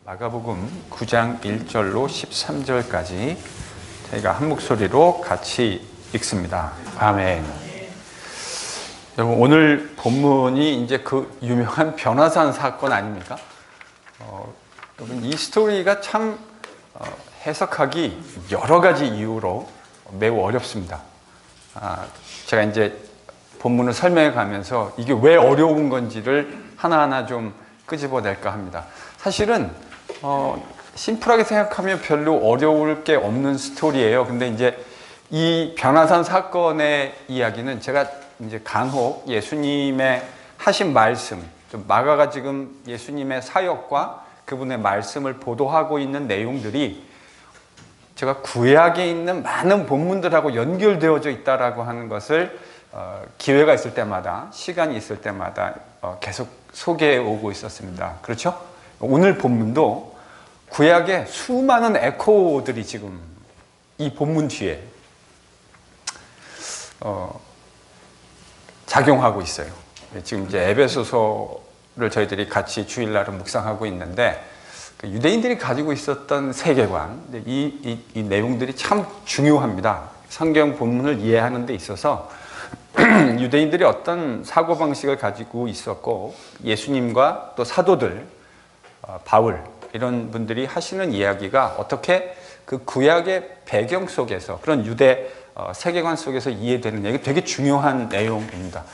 마가복음 9장 1절로 13절까지 저희가 한 목소리로 같이 읽습니다. 아멘. 여러분, 오늘 본문이 이제 그 유명한 변화산 사건 아닙니까? 여러분, 이 스토리가 참 해석하기 여러 가지 이유로 매우 어렵습니다. 제가 이제 본문을 설명해 가면서 이게 왜 어려운 건지를 하나하나 좀 끄집어낼까 합니다. 사실은 심플하게 생각하면 별로 어려울 게 없는 스토리예요. 근데 이제 이 변화산 사건의 이야기는 제가 이제 간혹 예수님의 하신 말씀, 마가가 지금 예수님의 사역과 그분의 말씀을 보도하고 있는 내용들이 제가 구약에 있는 많은 본문들하고 연결되어져 있다라고 하는 것을 기회가 있을 때마다, 시간이 있을 때마다 계속 소개해 오고 있었습니다. 그렇죠? 오늘 본문도 구약의 수많은 에코들이 지금 이 본문 뒤에 작용하고 있어요. 지금 이제 에베소서를 저희들이 같이 주일날은 묵상하고 있는데, 유대인들이 가지고 있었던 세계관, 이 내용들이 참 중요합니다. 성경 본문을 이해하는 데 있어서 유대인들이 어떤 사고방식을 가지고 있었고, 예수님과 또 사도들, 바울, 이런 분들이 하시는 이야기가 어떻게 그 구약의 배경 속에서, 그런 유대 세계관 속에서 이해되는 얘기, 되게 중요한 내용입니다.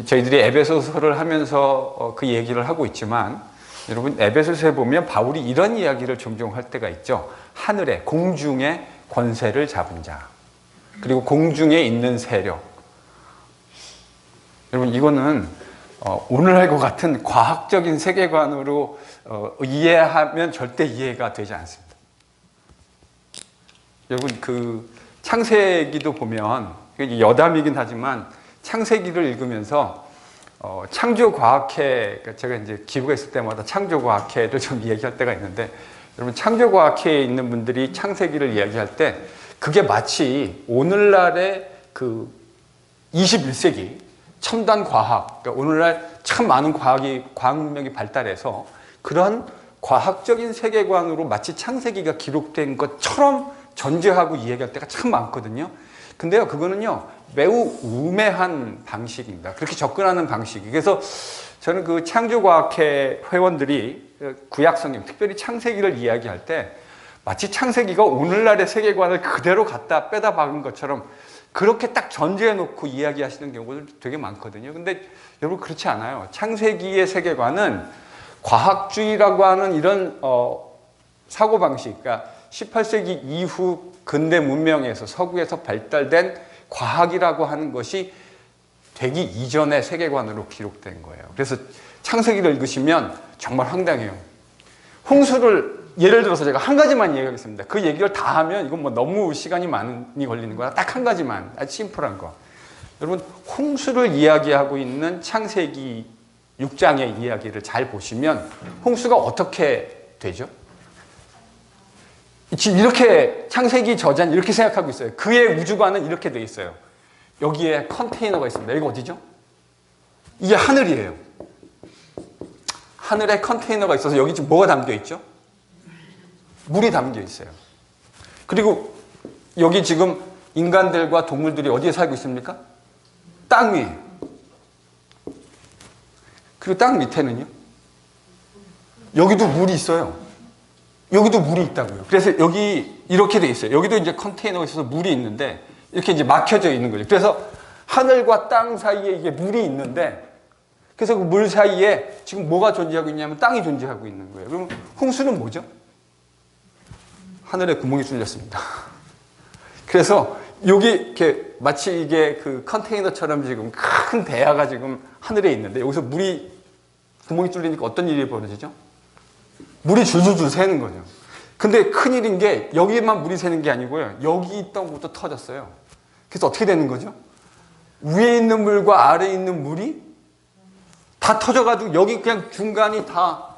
저희들이 에베소서를 하면서 그 얘기를 하고 있지만, 여러분, 에베소서에 보면 바울이 이런 이야기를 종종 할 때가 있죠. 하늘에, 공중에 권세를 잡은 자, 그리고 공중에 있는 세력. 여러분, 이거는 오늘날과 같은 과학적인 세계관으로 이해하면 절대 이해가 되지 않습니다. 여러분, 그 창세기도 보면, 여담이긴 하지만 창세기를 읽으면서 창조과학회, 제가 이제 기부가 있을 때마다 창조과학회를 좀 이야기할 때가 있는데, 여러분, 창조과학회에 있는 분들이 창세기를 이야기할 때 그게 마치 오늘날의 그 21세기 첨단 과학, 그러니까 오늘날 참 많은 과학 문명이 발달해서 그런 과학적인 세계관으로 마치 창세기가 기록된 것처럼 전제하고 이야기할 때가 참 많거든요. 근데요, 그거는요, 매우 우매한 방식입니다. 그렇게 접근하는 방식이. 그래서 저는 그 창조과학회 회원들이 구약 성경, 특별히 창세기를 이야기할 때 마치 창세기가 오늘날의 세계관을 그대로 갖다 빼다 박은 것처럼 그렇게 딱 전제해 놓고 이야기하시는 경우들 되게 많거든요. 근데 여러분, 그렇지 않아요. 창세기의 세계관은 과학주의라고 하는 이런 사고방식, 그러니까 18세기 이후 근대 문명에서, 서구에서 발달된 과학이라고 하는 것이 되기 이전의 세계관으로 기록된 거예요. 그래서 창세기를 읽으시면 정말 황당해요. 홍수를, 예를 들어서 제가 한 가지만 얘기하겠습니다. 그 얘기를 다 하면 이건 뭐 너무 시간이 많이 걸리는 거라 딱 한 가지만, 아주 심플한 거. 여러분, 홍수를 이야기하고 있는 창세기 6장의 이야기를 잘 보시면 홍수가 어떻게 되죠? 지금 이렇게 창세기 저자는 이렇게 생각하고 있어요. 그의 우주관은 이렇게 돼 있어요. 여기에 컨테이너가 있습니다. 여기가 어디죠? 이게 하늘이에요. 하늘에 컨테이너가 있어서 여기 지금 뭐가 담겨 있죠? 물이 담겨 있어요. 그리고 여기 지금 인간들과 동물들이 어디에 살고 있습니까? 땅 위에. 그리고 땅 밑에는요? 여기도 물이 있어요. 여기도 물이 있다고요. 그래서 여기 이렇게 돼 있어요. 여기도 이제 컨테이너가 있어서 물이 있는데 이렇게 이제 막혀져 있는 거죠. 그래서 하늘과 땅 사이에 이게 물이 있는데, 그래서 그 물 사이에 지금 뭐가 존재하고 있냐면 땅이 존재하고 있는 거예요. 그럼 홍수는 뭐죠? 하늘에 구멍이 뚫렸습니다. 그래서 여기 이렇게 마치 이게 그 컨테이너처럼 지금 큰 대야가 지금 하늘에 있는데, 여기서 물이 구멍이 뚫리니까 어떤 일이 벌어지죠? 물이 줄줄줄 새는 거죠. 근데 큰일인 게 여기에만 물이 새는 게 아니고요, 여기 있던 것도 터졌어요. 그래서 어떻게 되는 거죠? 위에 있는 물과 아래에 있는 물이 다 터져가지고 여기 그냥 중간이 다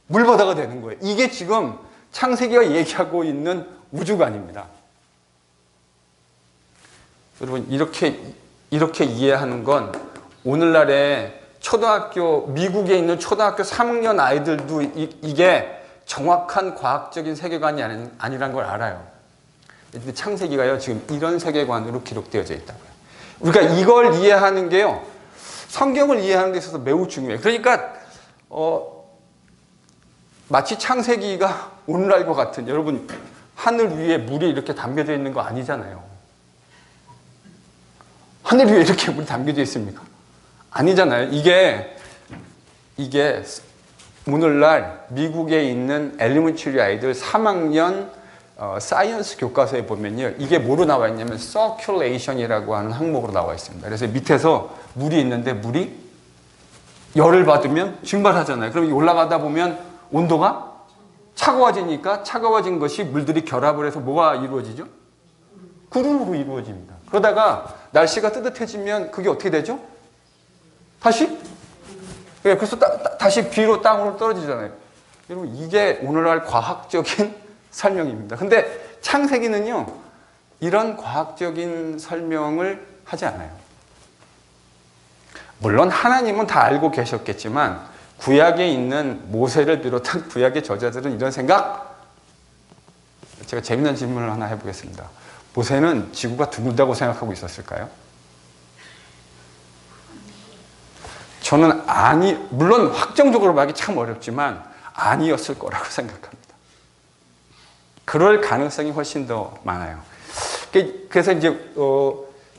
물바다가 되는 거예요. 이게 지금 창세기가 얘기하고 있는 우주관입니다. 여러분, 이렇게 이해하는 건 오늘날의 미국에 있는 초등학교 3학년 아이들도 이게 정확한 과학적인 세계관이 아니란 걸 알아요. 근데 창세기가요, 지금 이런 세계관으로 기록되어져 있다고요. 우리가 이걸 이해하는 게요, 성경을 이해하는 데 있어서 매우 중요해요. 그러니까, 마치 창세기가 오늘날과 같은, 여러분, 하늘 위에 물이 이렇게 담겨져 있는 거 아니잖아요. 하늘 위에 이렇게 물이 담겨져 있습니까? 아니잖아요. 이게 오늘날 미국에 있는 엘리먼터리 아이들 3학년 사이언스 교과서에 보면요, 이게 뭐로 나와 있냐면 서큘레이션이라고 하는 항목으로 나와 있습니다. 그래서 밑에서 물이 있는데 물이 열을 받으면 증발하잖아요. 그럼 올라가다 보면 온도가 차가워지니까 차가워진 것이 물들이 결합을 해서 뭐가 이루어지죠? 구름으로 이루어집니다. 그러다가 날씨가 뜨뜻해지면 그게 어떻게 되죠? 다시? 그래서 다시 비로 땅으로 떨어지잖아요. 여러분, 이게 오늘날 과학적인 설명입니다. 근데 창세기는요, 이런 과학적인 설명을 하지 않아요. 물론 하나님은 다 알고 계셨겠지만 구약에 있는 모세를 비롯한 구약의 저자들은 이런 생각, 제가 재밌는 질문을 하나 해보겠습니다. 모세는 지구가 둥글다고 생각하고 있었을까요? 저는 물론 확정적으로 말하기 참 어렵지만 아니었을 거라고 생각합니다. 그럴 가능성이 훨씬 더 많아요. 그래서 이제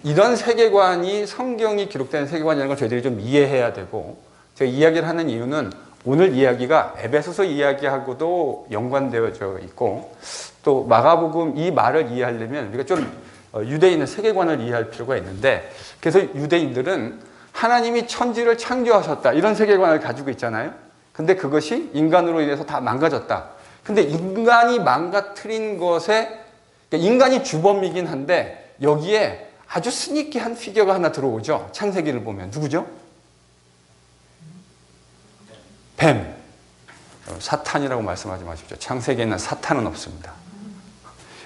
이런 세계관이 성경이 기록된 세계관이라는 걸 저희들이 좀 이해해야 되고, 제가 이야기를 하는 이유는 오늘 이야기가 에베소서 이야기하고도 연관되어져 있고, 또 마가복음 이 말을 이해하려면 우리가 좀 유대인의 세계관을 이해할 필요가 있는데, 그래서 유대인들은 하나님이 천지를 창조하셨다, 이런 세계관을 가지고 있잖아요. 근데 그것이 인간으로 인해서 다 망가졌다. 근데 인간이 망가뜨린 것에, 그러니까 인간이 주범이긴 한데 여기에 아주 스니키한 피겨가 하나 들어오죠. 창세기를 보면. 누구죠? 뱀. 사탄이라고 말씀하지 마십시오. 창세기에는 사탄은 없습니다.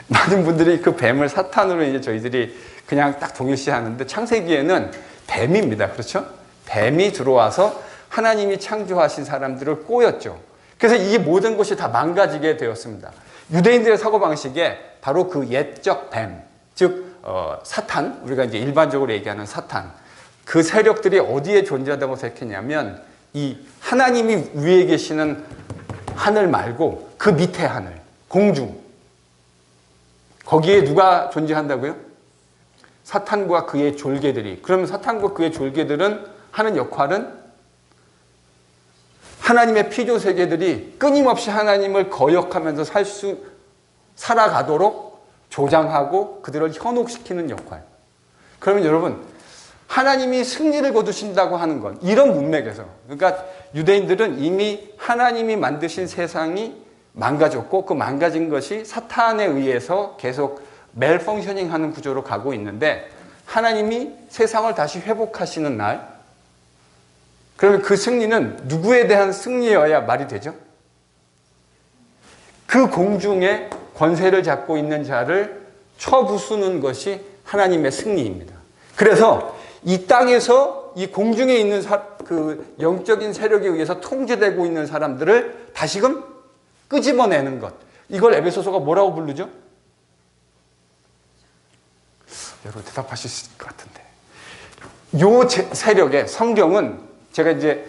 많은 분들이 그 뱀을 사탄으로 이제 저희들이 그냥 딱 동일시하는데, 창세기에는 뱀입니다. 그렇죠? 뱀이 들어와서 하나님이 창조하신 사람들을 꼬였죠. 그래서 이 모든 것이 다 망가지게 되었습니다. 유대인들의 사고방식에 바로 그 옛적 뱀, 즉 사탄, 우리가 이제 일반적으로 얘기하는 사탄, 그 세력들이 어디에 존재한다고 생각했냐면 이 하나님이 위에 계시는 하늘 말고 그 밑에 하늘, 공중, 거기에 누가 존재한다고요? 사탄과 그의 졸개들이. 그러면 사탄과 그의 졸개들은 하는 역할은 하나님의 피조 세계들이 끊임없이 하나님을 거역하면서 살아가도록 조장하고 그들을 현혹시키는 역할. 그러면 여러분, 하나님이 승리를 거두신다고 하는 건 이런 문맥에서, 그러니까 유대인들은 이미 하나님이 만드신 세상이 망가졌고 그 망가진 것이 사탄에 의해서 계속 멜펑셔닝 하는 구조로 가고 있는데, 하나님이 세상을 다시 회복하시는 날, 그러면 그 승리는 누구에 대한 승리여야 말이 되죠? 그 공중에 권세를 잡고 있는 자를 쳐부수는 것이 하나님의 승리입니다. 그래서 이 땅에서 이 공중에 있는 그 영적인 세력에 의해서 통제되고 있는 사람들을 다시금 끄집어내는 것, 이걸 에베소서가 뭐라고 부르죠? 여러분 대답하실 수 있을 것 같은데, 요 세력의 성경은 제가 이제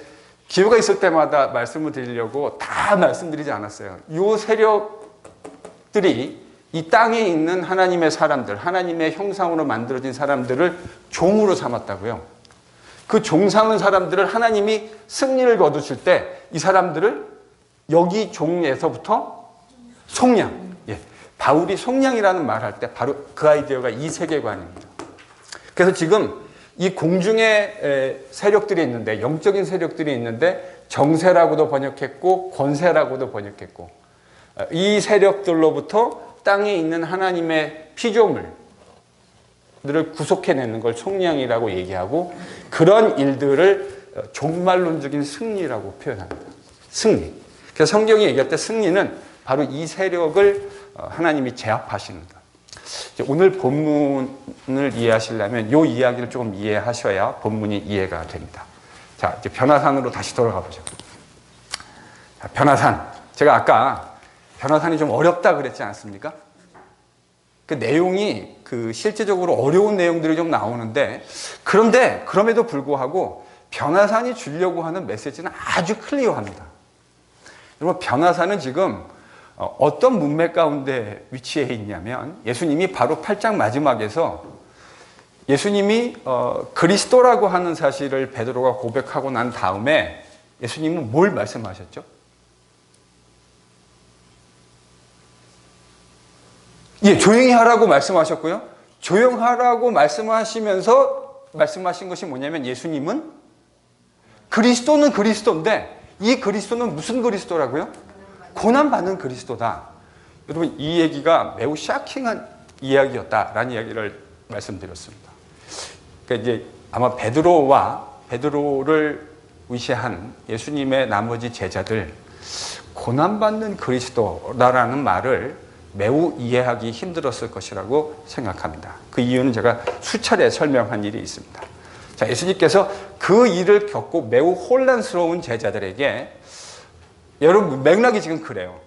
기회가 있을 때마다 말씀을 드리려고 다 말씀드리지 않았어요. 요 세력들이 이 땅에 있는 하나님의 사람들, 하나님의 형상으로 만들어진 사람들을 종으로 삼았다고요. 그 종 삼은 사람들을 하나님이 승리를 거두실 때 이 사람들을 여기 종에서부터 속량, 바울이 속량이라는 말을 할 때 바로 그 아이디어가 이 세계관입니다. 그래서 지금 이 공중의 세력들이 있는데, 영적인 세력들이 있는데 정세라고도 번역했고 권세라고도 번역했고, 이 세력들로부터 땅에 있는 하나님의 피조물들을 구속해내는 걸 속량이라고 얘기하고, 그런 일들을 종말론적인 승리라고 표현합니다. 승리. 그래서 성경이 얘기할 때 승리는 바로 이 세력을 하나님이 제압하시는 것. 오늘 본문을 이해하시려면 이 이야기를 조금 이해하셔야 본문이 이해가 됩니다. 자, 이제 변화산으로 다시 돌아가 보죠. 자, 변화산. 제가 아까 변화산이 좀 어렵다 그랬지 않습니까? 그 내용이 실제적으로 어려운 내용들이 좀 나오는데, 그런데 그럼에도 불구하고 변화산이 주려고 하는 메시지는 아주 클리어합니다. 여러분, 변화산은 지금 어떤 문맥 가운데 위치해 있냐면, 예수님이 바로 8장 마지막에서 예수님이 그리스도라고 하는 사실을 베드로가 고백하고 난 다음에 예수님은 뭘 말씀하셨죠? 예, 조용히 하라고 말씀하셨고요. 조용하라고 말씀하시면서 말씀하신 것이 뭐냐면, 예수님은 그리스도는 그리스도인데, 이 그리스도는 무슨 그리스도라고요? 고난받는 그리스도다. 여러분, 이 얘기가 매우 샤킹한 이야기였다라는 이야기를 말씀드렸습니다. 그러니까 이제 아마 베드로를 위시한 예수님의 나머지 제자들, 고난받는 그리스도라는 말을 매우 이해하기 힘들었을 것이라고 생각합니다. 그 이유는 제가 수차례 설명한 일이 있습니다. 자, 예수님께서 그 일을 겪고 매우 혼란스러운 제자들에게, 여러분, 맥락이 지금 그래요.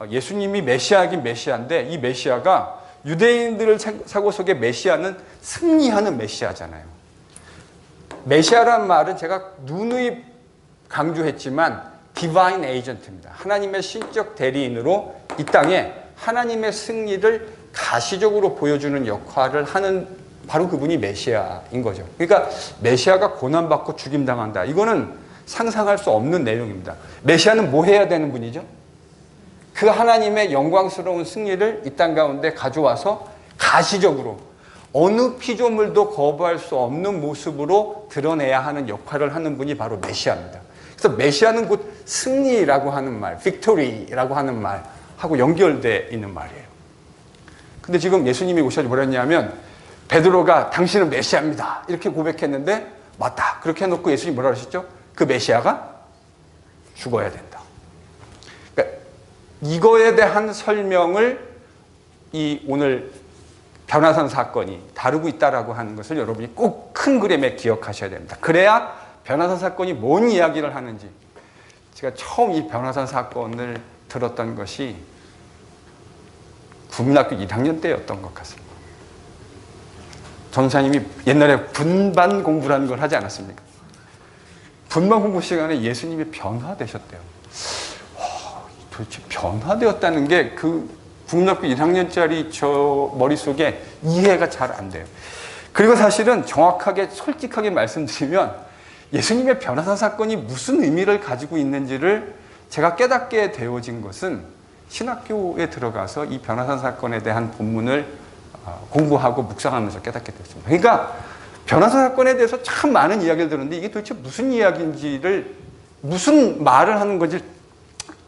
예수님이 메시아이긴 메시아인데, 이 메시아가 유대인들을 사고 속에 메시아는 승리하는 메시아잖아요. 메시아란 말은 제가 누누이 강조했지만 디바인 에이전트입니다. 하나님의 신적 대리인으로 이 땅에 하나님의 승리를 가시적으로 보여주는 역할을 하는, 바로 그분이 메시아인 거죠. 그러니까 메시아가 고난받고 죽임당한다. 이거는 상상할 수 없는 내용입니다. 메시아는 뭐 해야 되는 분이죠? 그 하나님의 영광스러운 승리를 이 땅 가운데 가져와서 가시적으로 어느 피조물도 거부할 수 없는 모습으로 드러내야 하는 역할을 하는 분이 바로 메시아입니다. 그래서 메시아는 곧 승리라고 하는 말, 빅토리라고 하는 말하고 연결되어 있는 말이에요. 근데 지금 예수님이 오셔서 뭐라 했냐면, 베드로가 당신은 메시아입니다 이렇게 고백했는데, 맞다 그렇게 해놓고 예수님이 뭐라 하셨죠? 그 메시아가 죽어야 된다. 그러니까 이거에 대한 설명을 이 오늘 변화산 사건이 다루고 있다라고 하는 것을 여러분이 꼭 큰 그림에 기억하셔야 됩니다. 그래야 변화산 사건이 뭔 이야기를 하는지, 제가 처음 이 변화산 사건을 들었던 것이 국민학교 1학년 때였던 것 같습니다. 전사님이 옛날에 분반 공부라는 걸 하지 않았습니까? 분반 공부 시간에 예수님이 변화되셨대요. 도대체 변화되었다는 게 그 국민학교 1학년짜리 저 머릿속에 이해가 잘 안 돼요. 그리고 사실은 정확하게 솔직하게 말씀드리면, 예수님의 변화산 사건이 무슨 의미를 가지고 있는지를 제가 깨닫게 되어진 것은 신학교에 들어가서 이 변화산 사건에 대한 본문을 공부하고 묵상하면서 깨닫게 되었습니다. 그러니까 변화산 사건에 대해서 참 많은 이야기를 들었는데, 이게 도대체 무슨 이야기인지를, 무슨 말을 하는 건지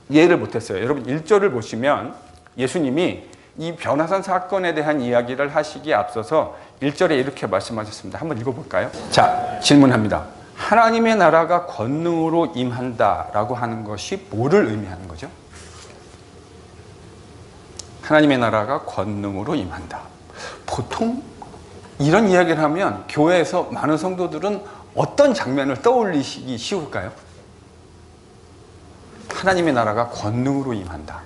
이해를 못했어요. 여러분 1절을 보시면 예수님이 이 변화산 사건에 대한 이야기를 하시기에 앞서서 1절에 이렇게 말씀하셨습니다. 한번 읽어볼까요? 자, 질문합니다. 하나님의 나라가 권능으로 임한다라고 하는 것이 뭐를 의미하는 거죠? 하나님의 나라가 권능으로 임한다. 보통 이런 이야기를 하면 교회에서 많은 성도들은 어떤 장면을 떠올리시기 쉬울까요? 하나님의 나라가 권능으로 임한다.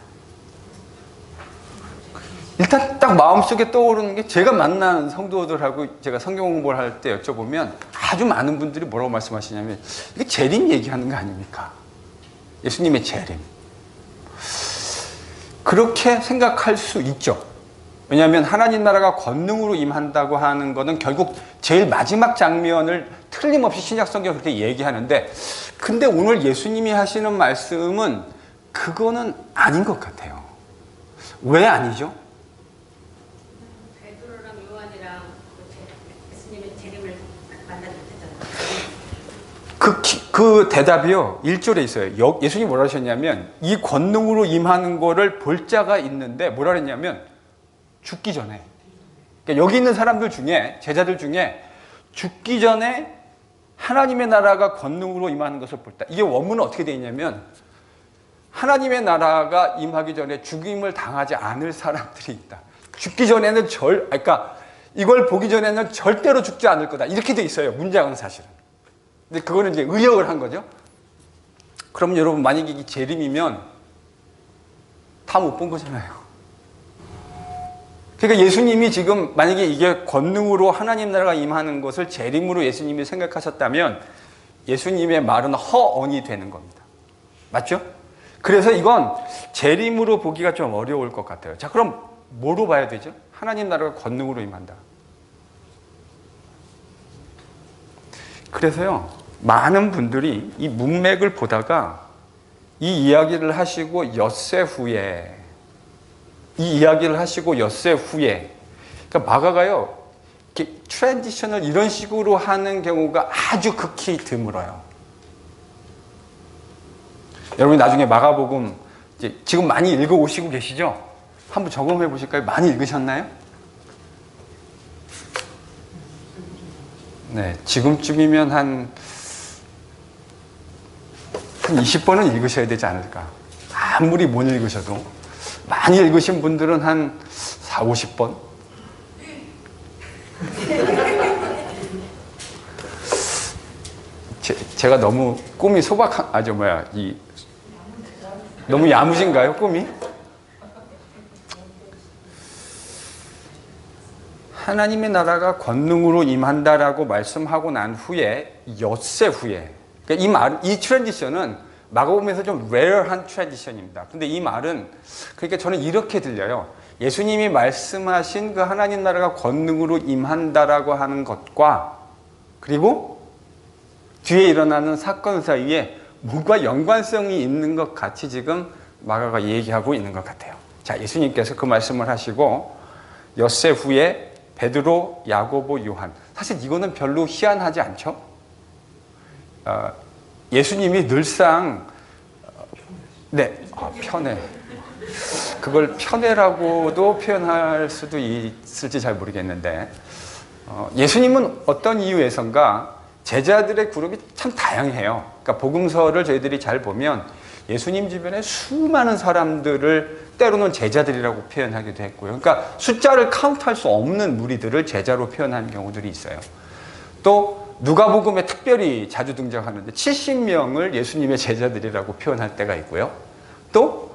일단 딱 마음속에 떠오르는 게, 제가 만난 성도들하고 제가 성경 공부를 할 때 여쭤보면 아주 많은 분들이 뭐라고 말씀하시냐면, 이게 재림 얘기하는 거 아닙니까? 예수님의 재림. 그렇게 생각할 수 있죠. 왜냐하면 하나님 나라가 권능으로 임한다고 하는 것은 결국 제일 마지막 장면을 틀림없이 신약성경 그렇게 얘기하는데, 근데 오늘 예수님이 하시는 말씀은 그거는 아닌 것 같아요. 왜 아니죠? 베드로랑 요한이랑 예수님의 재림을 만나게 됐잖아요. 그 대답이요, 1절에 있어요. 예수님이 뭐라 하셨냐면, 이 권능으로 임하는 거를 볼 자가 있는데, 뭐라 했냐면 죽기 전에. 그러니까 여기 있는 사람들 중에, 제자들 중에 죽기 전에 하나님의 나라가 권능으로 임하는 것을 볼 때, 이게 원문은 어떻게 되어 있냐면, 하나님의 나라가 임하기 전에 죽임을 당하지 않을 사람들이 있다. 죽기 전에는 그러니까 이걸 보기 전에는 절대로 죽지 않을 거다. 이렇게 돼 있어요. 문장은 사실은. 근데 그거는 이제 의역을 한 거죠. 그럼 여러분 만약에 이게 재림이면 다 못 본 거잖아요. 그러니까 예수님이 지금 만약에 이게 권능으로 하나님 나라가 임하는 것을 재림으로 예수님이 생각하셨다면 예수님의 말은 허언이 되는 겁니다. 맞죠? 그래서 이건 재림으로 보기가 좀 어려울 것 같아요. 자, 그럼 뭐로 봐야 되죠? 하나님 나라가 권능으로 임한다. 그래서요, 많은 분들이 이 문맥을 보다가 이 이야기를 하시고 엿새 후에, 그러니까 마가가요, 이렇게 트랜지션을 이런 식으로 하는 경우가 아주 극히 드물어요. 여러분이 나중에 마가복음 이제 지금 많이 읽어오시고 계시죠? 한번 점검해 보실까요? 많이 읽으셨나요? 네, 지금쯤이면 한 20번은 읽으셔야 되지 않을까. 아무리 못 읽으셔도. 많이 읽으신 분들은 한 4, 50번? 제가 너무 꿈이 너무 야무진가요, 꿈이? 하나님의 나라가 권능으로 임한다라고 말씀하고 난 후에, 엿새 후에, 그러니까 이 트랜지션은 마가복음에서 좀 레어한 트랜지션입니다. 근데 이 말은, 그러니까 저는 이렇게 들려요. 예수님이 말씀하신 그 하나님 나라가 권능으로 임한다라고 하는 것과, 그리고 뒤에 일어나는 사건 사이에 뭔가 연관성이 있는 것 같이 지금 마가가 얘기하고 있는 것 같아요. 자, 예수님께서 그 말씀을 하시고 엿새 후에 베드로, 야고보, 요한. 사실 이거는 별로 희한하지 않죠? 예수님이 늘상 편애. 그걸 편애라고도 표현할 수도 있을지 잘 모르겠는데 예수님은 어떤 이유에선가 제자들의 그룹이 참 다양해요. 그러니까 복음서를 저희들이 잘 보면 예수님 주변에 수많은 사람들을 때로는 제자들이라고 표현하기도 했고요. 그러니까 숫자를 카운트할 수 없는 무리들을 제자로 표현하는 경우들이 있어요. 또 누가복음에 특별히 자주 등장하는데 70명을 예수님의 제자들이라고 표현할 때가 있고요. 또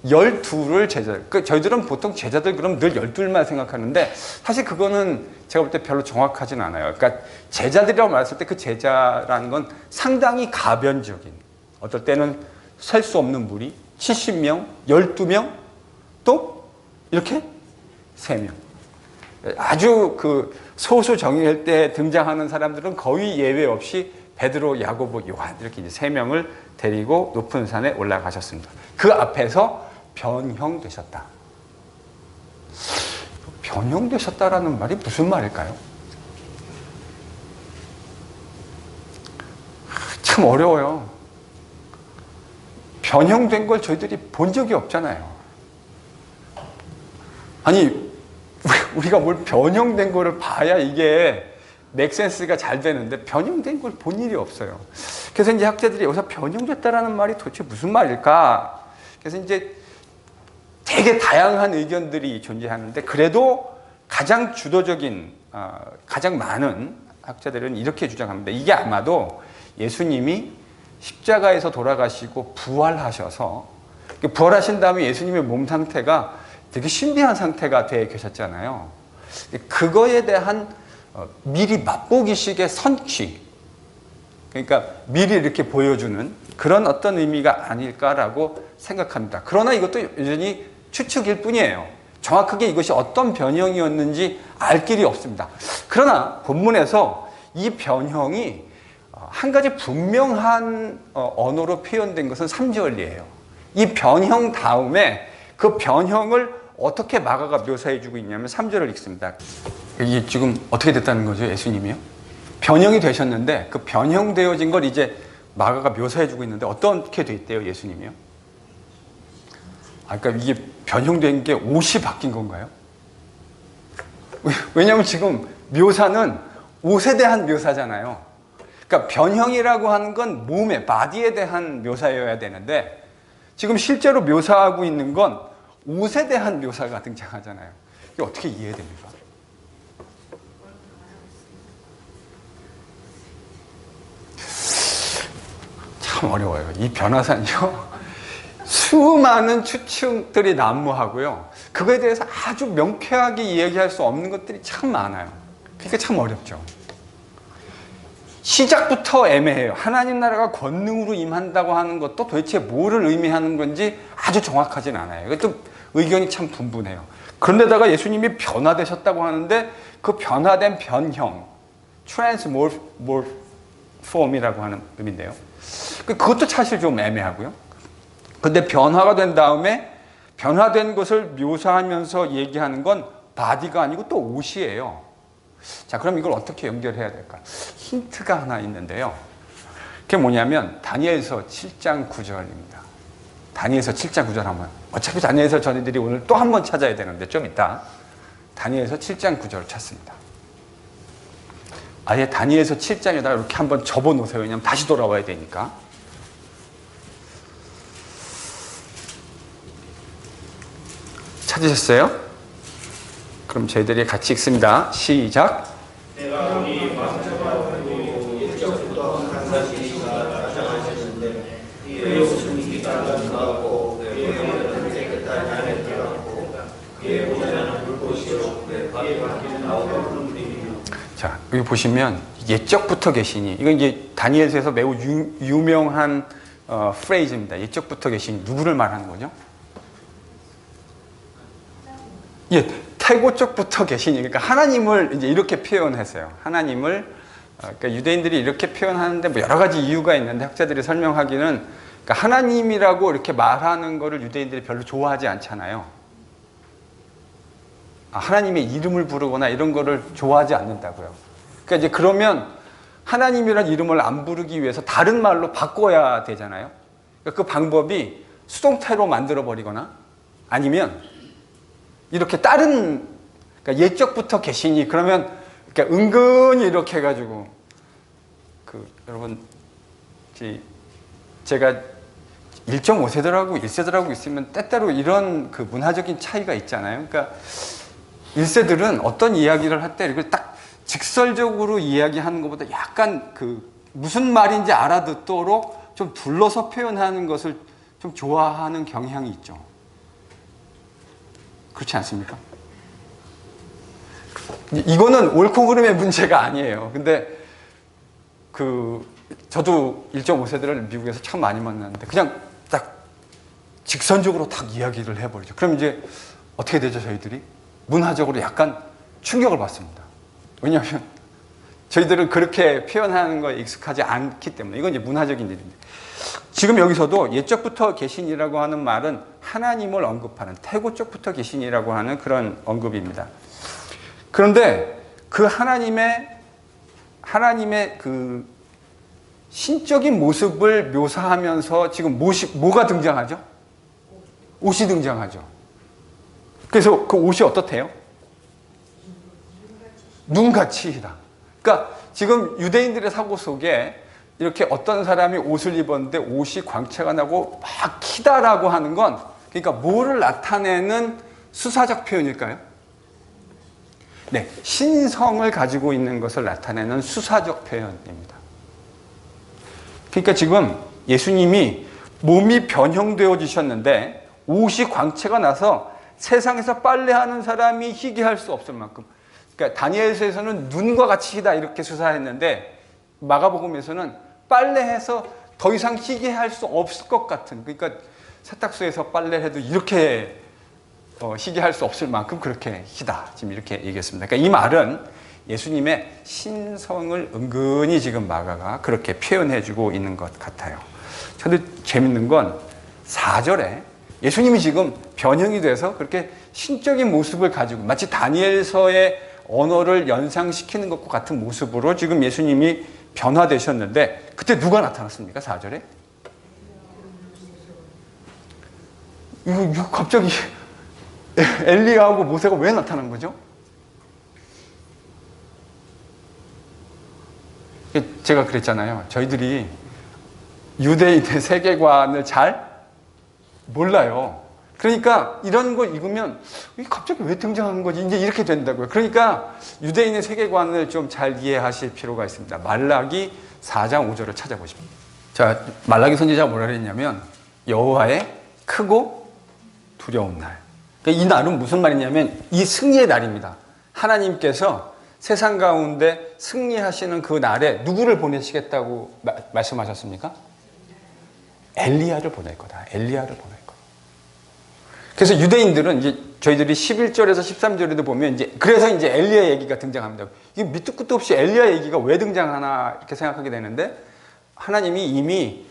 12를 저희들은 보통 제자들 그럼 늘 12만 생각하는데 사실 그거는 제가 볼 때 별로 정확하진 않아요. 그러니까 제자들이라고 말했을 때 그 제자라는 건 상당히 가변적인, 어떨 때는 셀 수 없는 무리, 70명, 12명, 또 이렇게 3명. 아주 그 소수 정예일 때 등장하는 사람들은 거의 예외 없이 베드로, 야고보, 요한 이렇게 이제 3명을 데리고 높은 산에 올라가셨습니다. 그 앞에서 변형되셨다. 변형되셨다라는 말이 무슨 말일까요? 참 어려워요. 변형된 걸 저희들이 본 적이 없잖아요. 아니, 우리가 뭘 변형된 거를 봐야 이게 맥센스가 잘 되는데 변형된 걸 본 일이 없어요. 그래서 이제 학자들이 여기서 변형됐다라는 말이 도대체 무슨 말일까? 그래서 이제 되게 다양한 의견들이 존재하는데 그래도 가장 주도적인, 가장 많은 학자들은 이렇게 주장합니다. 이게 아마도 예수님이 십자가에서 돌아가시고 부활하셔서 부활하신 다음에 예수님의 몸 상태가 되게 신비한 상태가 되어 계셨잖아요. 그거에 대한 미리 맛보기식의 선취, 그러니까 미리 이렇게 보여주는 그런 어떤 의미가 아닐까라고 생각합니다. 그러나 이것도 여전히 추측일 뿐이에요. 정확하게 이것이 어떤 변형이었는지 알 길이 없습니다. 그러나 본문에서 이 변형이 한 가지 분명한 언어로 표현된 것은 3절이에요. 이 변형 다음에 그 변형을 어떻게 마가가 묘사해주고 있냐면 3절을 읽습니다. 이게 지금 어떻게 됐다는 거죠, 예수님이요? 변형이 되셨는데 그 변형되어진 걸 이제 마가가 묘사해주고 있는데 어떻게 됐대요, 예수님이요? 그러니까 이게 변형된 게 옷이 바뀐 건가요? 왜냐하면 지금 묘사는 옷에 대한 묘사잖아요. 그러니까 변형이라고 하는 건 몸에, 바디에 대한 묘사여야 되는데 지금 실제로 묘사하고 있는 건 옷에 대한 묘사가 등장하잖아요. 이게 어떻게 이해됩니까? 참 어려워요. 이 변화산이요. 수많은 추측들이 난무하고요. 그거에 대해서 아주 명쾌하게 이야기할 수 없는 것들이 참 많아요. 그러니까 참 어렵죠. 시작부터 애매해요. 하나님 나라가 권능으로 임한다고 하는 것도 도대체 뭐를 의미하는 건지 아주 정확하진 않아요. 이것도 의견이 참 분분해요. 그런데다가 예수님이 변화되셨다고 하는데 그 변화된 변형, transform이라고 하는 의미인데요. 그것도 사실 좀 애매하고요. 근데 변화가 된 다음에 변화된 것을 묘사하면서 얘기하는 건 바디가 아니고 또 옷이에요. 자, 그럼 이걸 어떻게 연결해야 될까? 힌트가 하나 있는데요. 그게 뭐냐면 다니엘서 7장 9절입니다. 다니엘서 7장 9절 한번. 어차피 다니엘서 저희들이 오늘 또 한 번 찾아야 되는데 좀 이따 다니엘서 7장 9절 찾습니다. 아예 다니엘서 7장에다가 이렇게 한번 접어놓으세요. 왜냐하면 다시 돌아와야 되니까. 찾으셨어요? 그럼 저희들이 같이 읽습니다. 시작. 내가 우리 왕자가 일적부터 간사시가 가장하셨는데 그의 옷은 기가 가고 그의 머리는 깨끗하지 않았더라고 그의 모자는 불꽃이요 그의 발이 나오는 분이며. 자, 여기 보시면 옛적부터 계시니, 이건 이제 다니엘서에서 매우 유명한 프레이즈입니다. 옛적부터 계시니 누구를 말하는 거죠? 예, 태고 쪽부터 계시니, 그러니까 하나님을 이제 이렇게 표현했어요. 하나님을, 그러니까 유대인들이 이렇게 표현하는데 뭐 여러 가지 이유가 있는데 학자들이 설명하기는, 그러니까 하나님이라고 이렇게 말하는 거를 유대인들이 별로 좋아하지 않잖아요. 하나님의 이름을 부르거나 이런 거를 좋아하지 않는다고요. 그러니까 이제 그러면 하나님이란 이름을 안 부르기 위해서 다른 말로 바꿔야 되잖아요. 그러니까 그 방법이 수동태로 만들어 버리거나 아니면 이렇게 다른, 그러니까 옛적부터 계시니, 그러면 그러니까 은근히 이렇게 해가지고 여러분 제가 1.5세들하고 1세들하고 있으면 때때로 이런 그 문화적인 차이가 있잖아요. 그러니까 1세들은 어떤 이야기를 할 때 이걸 딱 직설적으로 이야기하는 것보다 약간 무슨 말인지 알아듣도록 좀 둘러서 표현하는 것을 좀 좋아하는 경향이 있죠. 그렇지 않습니까? 이거는 옳고 그름의 문제가 아니에요. 근데 저도 1.5세들을 미국에서 참 많이 만났는데 그냥 딱 직선적으로 딱 이야기를 해버리죠. 그럼 이제 어떻게 되죠, 저희들이? 문화적으로 약간 충격을 받습니다. 왜냐하면 저희들은 그렇게 표현하는 거에 익숙하지 않기 때문에. 이건 이제 문화적인 일인데. 지금 여기서도 옛적부터 계신이라고 하는 말은 하나님을 언급하는, 태고 쪽부터 계신이라고 하는 그런 언급입니다. 그런데 그 하나님의 그 신적인 모습을 묘사하면서 지금 뭐가 등장하죠? 옷이 등장하죠. 그래서 그 옷이 어떻대요? 눈같이이다. 그러니까 지금 유대인들의 사고 속에 이렇게 어떤 사람이 옷을 입었는데 옷이 광채가 나고 막 키다라고 하는 건, 그러니까 뭐를 나타내는 수사적 표현일까요? 네, 신성을 가지고 있는 것을 나타내는 수사적 표현입니다. 그러니까 지금 예수님이 몸이 변형되어지셨는데 옷이 광채가 나서 세상에서 빨래하는 사람이 희귀할 수 없을 만큼, 그러니까 다니엘서에서는 눈과 같이 희다 이렇게 수사했는데 마가복음에서는 빨래해서 더 이상 희귀할 수 없을 것 같은, 그러니까 세탁소에서 빨래를 해도 이렇게 희귀할 수 없을 만큼 그렇게 희다, 지금 이렇게 얘기했습니다. 그러니까 이 말은 예수님의 신성을 은근히 지금 마가가 그렇게 표현해주고 있는 것 같아요. 근데 재밌는 건 4절에 예수님이 지금 변형이 돼서 그렇게 신적인 모습을 가지고 마치 다니엘서의 언어를 연상시키는 것과 같은 모습으로 지금 예수님이 변화되셨는데, 그때 누가 나타났습니까? 4절에? 이거 갑자기 엘리야하고 모세가 왜 나타난 거죠? 제가 그랬잖아요. 저희들이 유대인의 세계관을 잘 몰라요. 그러니까 이런 거 읽으면 갑자기 왜 등장한 거지? 이제 이렇게 된다고요. 그러니까 유대인의 세계관을 좀 잘 이해하실 필요가 있습니다. 말라기 4장 5절을 찾아보십시오. 자, 말라기 선지자가 뭐라 그랬냐면 여호와의 크고 두려운 날. 그러니까 이 날은 무슨 말이냐면 이 승리의 날입니다. 하나님께서 세상 가운데 승리하시는 그 날에 누구를 보내시겠다고 말씀하셨습니까? 엘리야를 보낼 거다. 엘리야를 보낼 거다. 그래서 유대인들은 이제 저희들이 11절에서 13절에도 보면 이제 그래서 이제 엘리야 얘기가 등장합니다. 이게 밑도 끝도 없이 엘리야 얘기가 왜 등장하나 이렇게 생각하게 되는데 하나님이 이미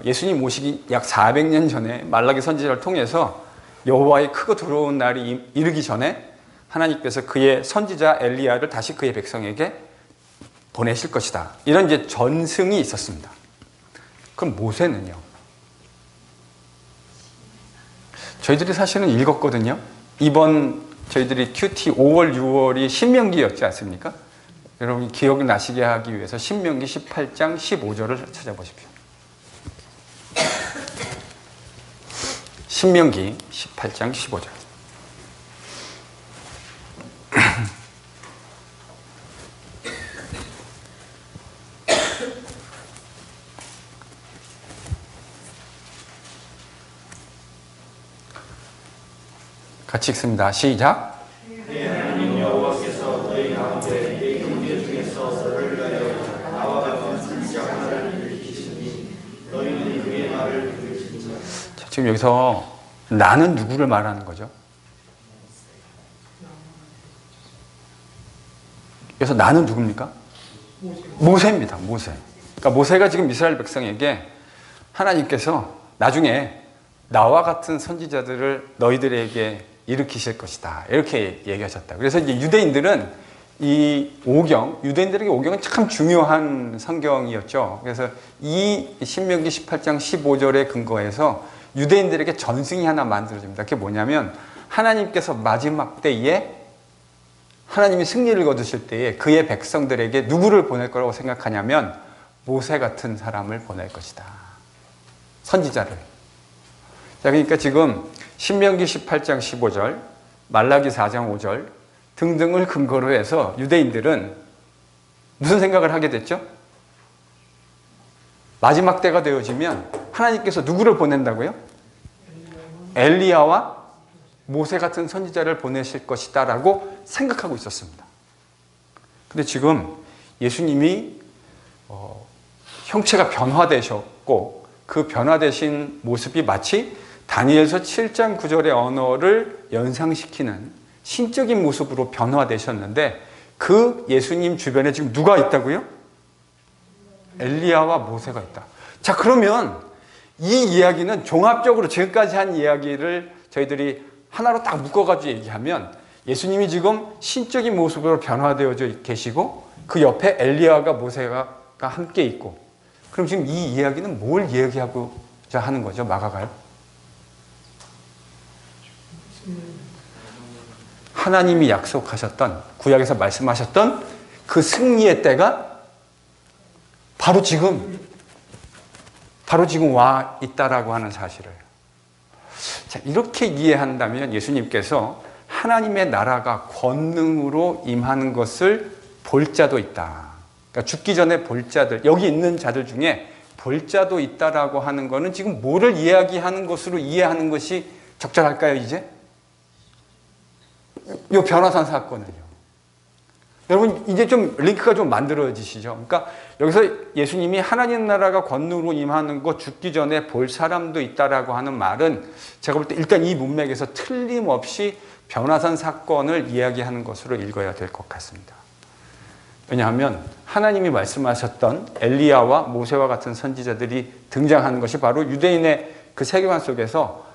예수님 오시기 약 400년 전에 말라기 선지자를 통해서 여호와의 크고 두려운 날이 이르기 전에 하나님께서 그의 선지자 엘리야를 다시 그의 백성에게 보내실 것이다. 이런 이제 전승이 있었습니다. 그럼 모세는요? 저희들이 사실은 읽었거든요. 이번 저희들이 큐티 5월, 6월이 신명기였지 않습니까? 여러분 기억이 나시게 하기 위해서 신명기 18장 15절을 찾아보십시오. 신명기 18장 15절. 같이 읽습니다. 시작. 하나님 여호와께서 너희 가운데 내 형제 중에서 너를 위하여 나와 같은 선지자 하나를 일으키시니 너희는 그의 말을 들으시니라. 자, 지금 여기서 나는 누구를 말하는 거죠? 그래서 나는 누굽니까? 모세입니다. 모세. 그러니까 모세가 지금 이스라엘 백성에게 하나님께서 나중에 나와 같은 선지자들을 너희들에게 일으키실 것이다. 이렇게 얘기하셨다. 그래서 이제 유대인들은 이 오경, 유대인들에게 오경은 참 중요한 성경이었죠. 그래서 이 신명기 18장 15절에 근거해서 유대인들에게 전승이 하나 만들어집니다. 그게 뭐냐면 하나님께서 마지막 때에 하나님이 승리를 거두실 때에 그의 백성들에게 누구를 보낼 거라고 생각하냐면 모세 같은 사람을 보낼 것이다. 선지자를. 자, 그러니까 지금 신명기 18장 15절, 말라기 4장 5절 등등을 근거로 해서 유대인들은 무슨 생각을 하게 됐죠? 마지막 때가 되어지면 하나님께서 누구를 보낸다고요? 엘리야와 모세 같은 선지자를 보내실 것이다 라고 생각하고 있었습니다. 근데 지금 예수님이 형체가 변화되셨고 그 변화되신 모습이 마치 다니엘서 7장 9절의 언어를 연상시키는 신적인 모습으로 변화되셨는데 그 예수님 주변에 지금 누가 있다고요? 엘리야와 모세가 있다. 자, 그러면 이 이야기는 종합적으로 지금까지 한 이야기를 저희들이 하나로 딱 묶어가지고 얘기하면 예수님이 지금 신적인 모습으로 변화되어져 계시고 그 옆에 엘리야가 모세가 함께 있고 그럼 지금 이 이야기는 뭘 이야기하고자 하는 거죠? 마가가요? 하나님이 약속하셨던 구약에서 말씀하셨던 그 승리의 때가 바로 지금 와 있다라고 하는 사실을. 자, 이렇게 이해한다면 예수님께서 하나님의 나라가 권능으로 임하는 것을 볼 자도 있다. 그러니까 죽기 전에 볼 자들, 여기 있는 자들 중에 볼 자도 있다라고 하는 것은 지금 뭐를 이야기하는 것으로 이해하는 것이 적절할까요, 이제? 이 변화산 사건은요. 여러분 이제 좀 링크가 좀 만들어지시죠. 그러니까 여기서 예수님이 하나님 나라가 권능으로 임하는 것 죽기 전에 볼 사람도 있다라고 하는 말은 제가 볼 때 일단 이 문맥에서 틀림없이 변화산 사건을 이야기하는 것으로 읽어야 될 것 같습니다. 왜냐하면 하나님이 말씀하셨던 엘리야와 모세와 같은 선지자들이 등장하는 것이 바로 유대인의 그 세계관 속에서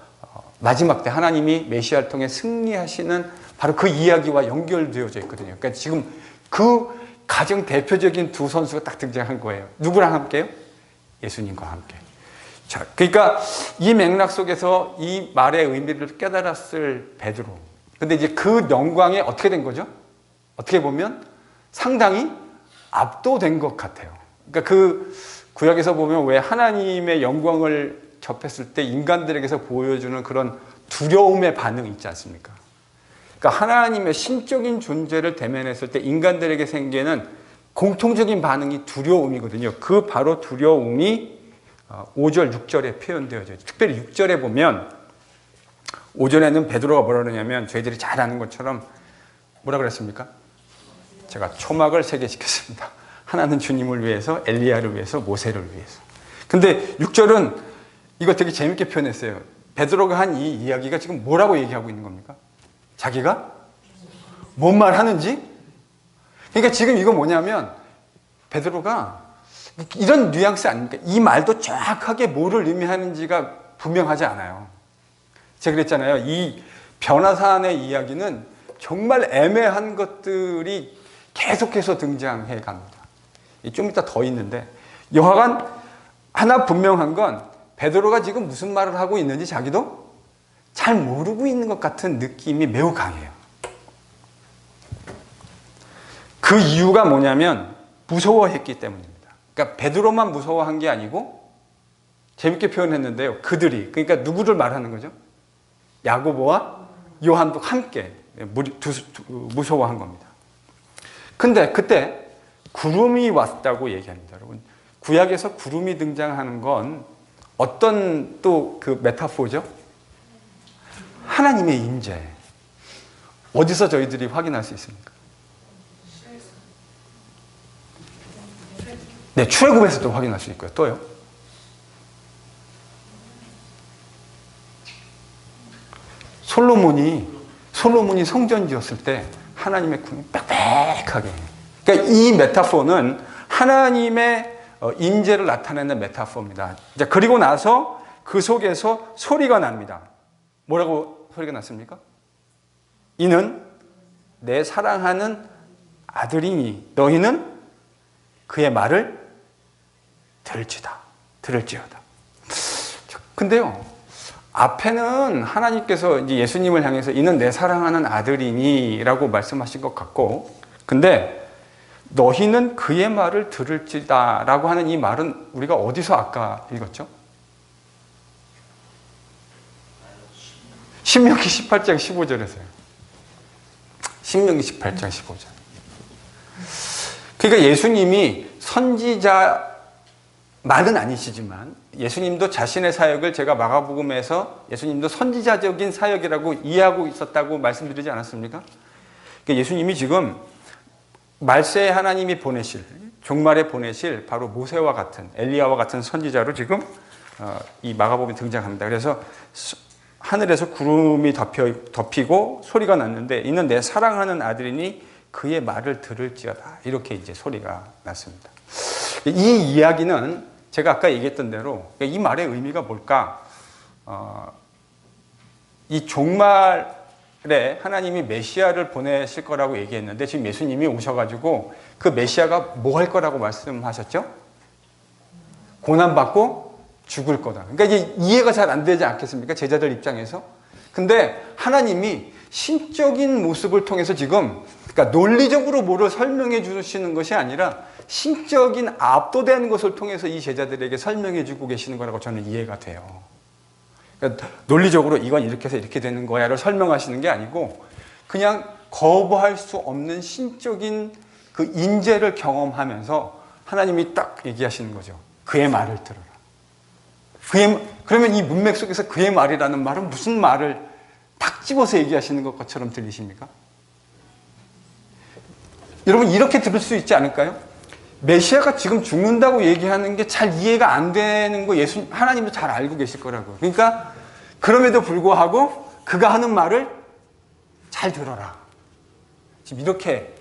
마지막 때 하나님이 메시아를 통해 승리하시는 바로 그 이야기와 연결되어져 있거든요. 그러니까 지금 그 가장 대표적인 두 선수가 딱 등장한 거예요. 누구랑 함께요? 예수님과 함께. 자, 그러니까 이 맥락 속에서 이 말의 의미를 깨달았을 베드로. 근데 이제 그 영광에 어떻게 된 거죠? 어떻게 보면 상당히 압도된 것 같아요. 그러니까 그 구약에서 보면 왜 하나님의 영광을 접했을 때 인간들에게서 보여주는 그런 두려움의 반응이 있지 않습니까? 그러니까 하나님의 신적인 존재를 대면했을 때 인간들에게 생기는 공통적인 반응이 두려움이거든요. 그 바로 두려움이 5절, 6절에 표현되어져 있죠. 특별히 6절에 보면 5절에는 베드로가 뭐라 그러냐면 저희들이 잘 아는 것처럼 뭐라 그랬습니까? 제가 초막을 3개 시켰습니다. 하나는 주님을 위해서, 엘리야를 위해서, 모세를 위해서. 근데 6절은 이거 되게 재밌게 표현했어요. 베드로가 한 이 이야기가 지금 뭐라고 얘기하고 있는 겁니까? 자기가 뭔 말 하는지? 그러니까 지금 이거 뭐냐면 베드로가 이런 뉘앙스 아닙니까? 이 말도 정확하게 뭐를 의미하는지가 분명하지 않아요. 제가 그랬잖아요. 이 변화산의 이야기는 정말 애매한 것들이 계속해서 등장해 갑니다. 좀 이따 더 있는데 여하간 하나 분명한 건 베드로가 지금 무슨 말을 하고 있는지 자기도 잘 모르고 있는 것 같은 느낌이 매우 강해요. 그 이유가 뭐냐면 무서워했기 때문입니다. 그러니까 베드로만 무서워한 게 아니고 재밌게 표현했는데요. 그들이, 그러니까 누구를 말하는 거죠? 야고보와 요한도 함께 무서워한 겁니다. 근데 그때 구름이 왔다고 얘기합니다. 여러분, 구약에서 구름이 등장하는 건 어떤 또 그 메타포죠? 하나님의 임재. 어디서 저희들이 확인할 수 있습니까? 네, 출애굽에서도 확인할 수 있고요. 또요? 솔로몬이 성전 지었을 때 하나님의 구름이 빽빽하게. 그러니까 이 메타포는 하나님의 임재를 나타내는 메타포입니다. 자, 그리고 나서 그 속에서 소리가 납니다. 뭐라고 소리가 났습니까? 이는 내 사랑하는 아들이니 너희는 그의 말을 들을지어다. 근데요, 앞에는 하나님께서 이제 예수님을 향해서 이는 내 사랑하는 아들이니 라고 말씀하신 것 같고, 근데 너희는 그의 말을 들을지다 라고 하는 이 말은 우리가 어디서 아까 읽었죠? 신명기 18장 15절에서요. 신명기 18장 15절. 그러니까 예수님이 선지자만은 아니시지만 예수님도 자신의 사역을 제가 마가복음에서 예수님도 선지자적인 사역이라고 이해하고 있었다고 말씀드리지 않았습니까? 그러니까 예수님이 지금 말세에 하나님이 보내실, 종말에 보내실 바로 모세와 같은, 엘리야와 같은 선지자로 지금 이 마가복음에 등장합니다. 그래서 하늘에서 구름이 덮이고 소리가 났는데 이는 내 사랑하는 아들이니 그의 말을 들을지어다. 이렇게 이제 소리가 났습니다. 이 이야기는 제가 아까 얘기했던 대로 이 말의 의미가 뭘까? 이 종말에 하나님이 메시아를 보내실 거라고 얘기했는데 지금 예수님이 오셔가지고 그 메시아가 뭐 할 거라고 말씀하셨죠? 고난받고 죽을 거다. 그러니까 이게 이해가 잘 안 되지 않겠습니까? 제자들 입장에서. 근데 하나님이 신적인 모습을 통해서 지금 그러니까 논리적으로 뭐를 설명해 주시는 것이 아니라 신적인 압도되는 것을 통해서 이 제자들에게 설명해 주고 계시는 거라고 저는 이해가 돼요. 그러니까 논리적으로 이건 이렇게 해서 이렇게 되는 거야를 설명하시는 게 아니고 그냥 거부할 수 없는 신적인 그 인재를 경험하면서 하나님이 딱 얘기하시는 거죠. 그의 말을 들어라. 그러면 이 문맥 속에서 그의 말이라는 말은 무슨 말을 딱 집어서 얘기하시는 것처럼 들리십니까? 여러분 이렇게 들을 수 있지 않을까요? 메시아가 지금 죽는다고 얘기하는 게 잘 이해가 안 되는 거 하나님도 잘 알고 계실 거라고요. 그러니까 그럼에도 불구하고 그가 하는 말을 잘 들어라. 지금 이렇게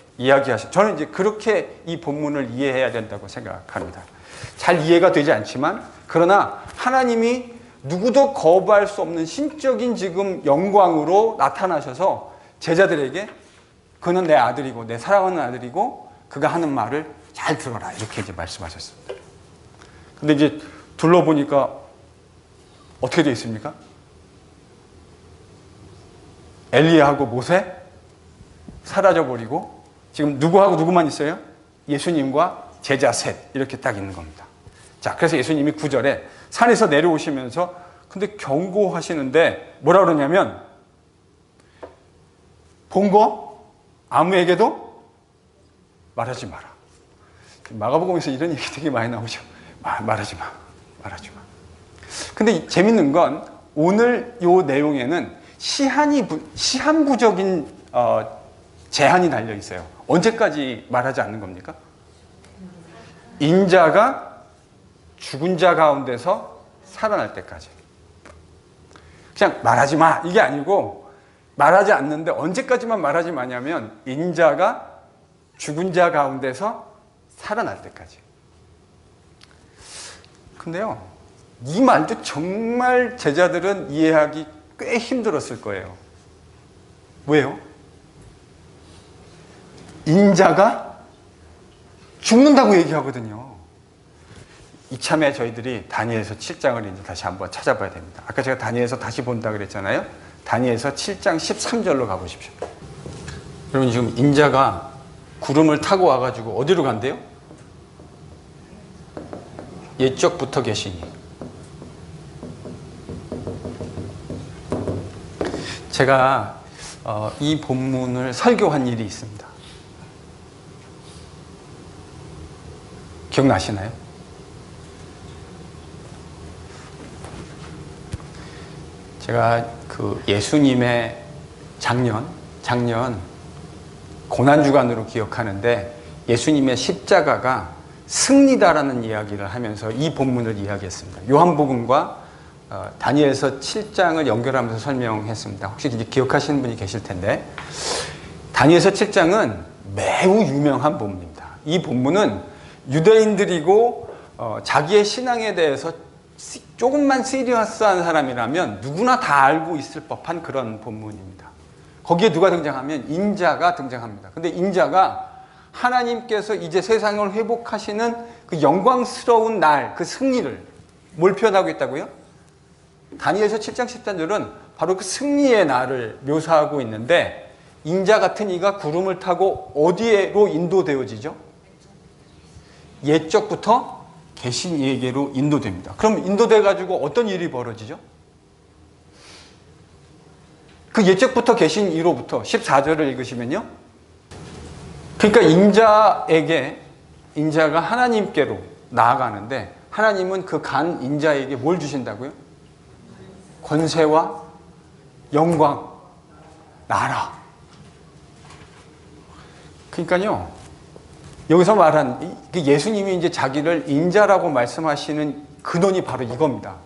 저는 이제 그렇게 이 본문을 이해해야 된다고 생각합니다. 잘 이해가 되지 않지만 그러나 하나님이 누구도 거부할 수 없는 신적인 지금 영광으로 나타나셔서 제자들에게 그는 내 아들이고 내 사랑하는 아들이고 그가 하는 말을 잘 들어라 이렇게 이제 말씀하셨습니다. 근데 이제 둘러보니까 어떻게 되어 있습니까? 엘리야하고 모세 사라져버리고 지금 누구하고 누구만 있어요? 예수님과 제자 셋 이렇게 딱 있는 겁니다. 자, 그래서 예수님이 9절에 산에서 내려오시면서 근데 경고하시는데 뭐라 그러냐면 본 거 아무에게도 말하지 마라. 마가복음에서 이런 얘기 되게 많이 나오죠. 말하지 마. 말하지 마. 근데 재밌는 건 오늘 요 내용에는 시한부적인 제한이 달려 있어요. 언제까지 말하지 않는 겁니까? 인자가 죽은 자 가운데서 살아날 때까지. 그냥 말하지 마 이게 아니고 말하지 않는데 언제까지만 말하지 마냐면 인자가 죽은 자 가운데서 살아날 때까지. 근데요, 이 말도 정말 제자들은 이해하기 꽤 힘들었을 거예요. 왜요? 인자가 죽는다고 얘기하거든요. 이참에 저희들이 다니엘서 7장을 이제 다시 한번 찾아봐야 됩니다. 아까 제가 다니엘서 다시 본다 그랬잖아요. 다니엘서 7장 13절로 가보십시오. 여러분 지금 인자가 구름을 타고 와가지고 어디로 간대요? 옛적부터 계시니. 제가 이 본문을 설교한 일이 있습니다. 기억나시나요? 제가 그 예수님의 작년 고난주간으로 기억하는데 예수님의 십자가가 승리다라는 이야기를 하면서 이 본문을 이야기했습니다. 요한복음과 다니엘서 7장을 연결하면서 설명했습니다. 혹시 기억하시는 분이 계실 텐데 다니엘서 7장은 매우 유명한 본문입니다. 이 본문은 유대인들이고 자기의 신앙에 대해서 조금만 시리어스한 사람이라면 누구나 다 알고 있을 법한 그런 본문입니다. 거기에 누가 등장하면 인자가 등장합니다. 근데 인자가 하나님께서 이제 세상을 회복하시는 그 영광스러운 날, 그 승리를 뭘 표현하고 있다고요? 다니엘서 7장 13절은 바로 그 승리의 날을 묘사하고 있는데 인자 같은 이가 구름을 타고 어디로 인도되어지죠? 옛적부터 계신 이에게로 인도됩니다. 그럼 인도돼가지고 어떤 일이 벌어지죠? 그 옛적부터 계신 이로부터 14절을 읽으시면요. 그러니까 인자가 하나님께로 나아가는데 하나님은 그 간 인자에게 뭘 주신다고요? 권세와 영광, 나라. 그러니까요. 여기서 말한 예수님이 이제 자기를 인자라고 말씀하시는 근원이 바로 이겁니다.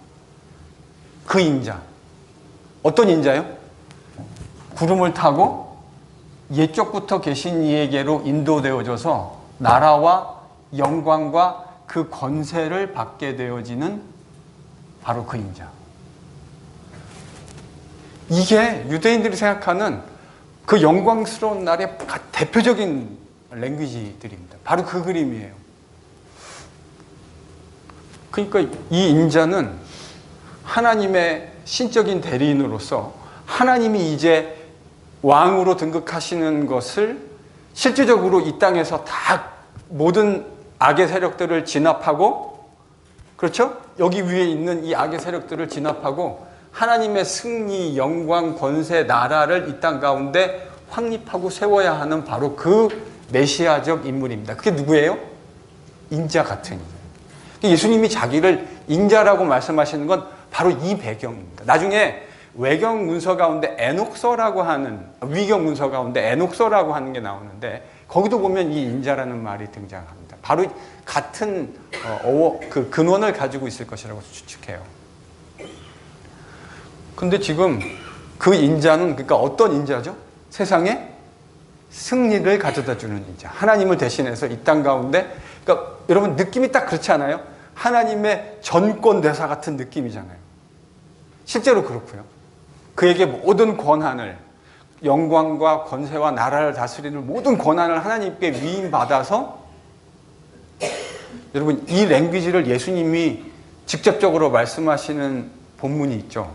그 인자. 어떤 인자요? 구름을 타고 옛적부터 계신 이에게로 인도되어져서 나라와 영광과 그 권세를 받게 되어지는 바로 그 인자. 이게 유대인들이 생각하는 그 영광스러운 날의 대표적인 랭귀지들입니다. 바로 그 그림이에요. 그러니까 이 인자는 하나님의 신적인 대리인으로서 하나님이 이제 왕으로 등극하시는 것을 실질적으로 이 땅에서 다 모든 악의 세력들을 진압하고, 그렇죠? 여기 위에 있는 이 악의 세력들을 진압하고 하나님의 승리, 영광, 권세, 나라를 이 땅 가운데 확립하고 세워야 하는 바로 그 메시아적 인물입니다. 그게 누구예요? 인자 같은 이. 예수님이 자기를 인자라고 말씀하시는 건 바로 이 배경입니다. 나중에 외경 문서 가운데 에녹서라고 하는, 위경 문서 가운데 에녹서라고 하는 게 나오는데 거기도 보면 이 인자라는 말이 등장합니다. 바로 같은 그 근원을 가지고 있을 것이라고 추측해요. 근데 지금 그 인자는 그러니까 어떤 인자죠? 세상에 승리를 가져다 주는 인자. 하나님을 대신해서 이 땅 가운데, 그러니까 여러분 느낌이 딱 그렇지 않아요? 하나님의 전권 대사 같은 느낌이잖아요. 실제로 그렇고요. 그에게 모든 권한을, 영광과 권세와 나라를 다스리는 모든 권한을 하나님께 위임받아서, 여러분 이 랭귀지를 예수님이 직접적으로 말씀하시는 본문이 있죠.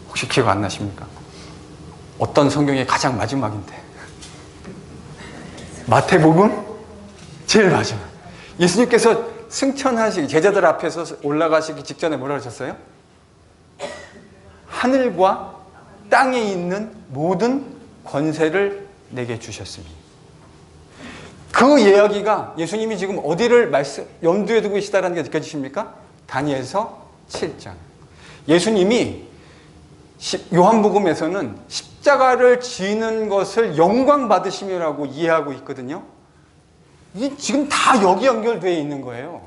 혹시 기억 안 나십니까? 어떤 성경의 가장 마지막인데? 마태복음 제일 마지막. 예수님께서 승천하시기, 제자들 앞에서 올라가시기 직전에 뭐라 하셨어요? 하늘과 땅에 있는 모든 권세를 내게 주셨으니. 그 이야기가 예수님이 지금 어디를 염두에 두고 계시다는 게 느껴지십니까? 다니엘서 7장. 예수님이 요한복음에서는 십자가를 지는 것을 영광 받으심이라고 이해하고 있거든요. 이게 지금 다 여기 연결되어 있는 거예요.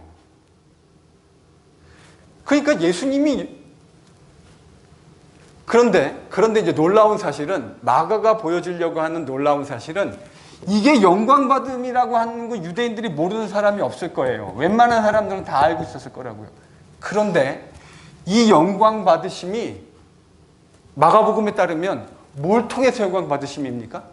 그러니까 예수님이 그런데 이제 놀라운 사실은 마가가 보여주려고 하는 놀라운 사실은 이게 영광받음이라고 하는 거 유대인들이 모르는 사람이 없을 거예요. 웬만한 사람들은 다 알고 있었을 거라고요. 그런데 이 영광받으심이 마가복음에 따르면 뭘 통해서 영광받으심입니까?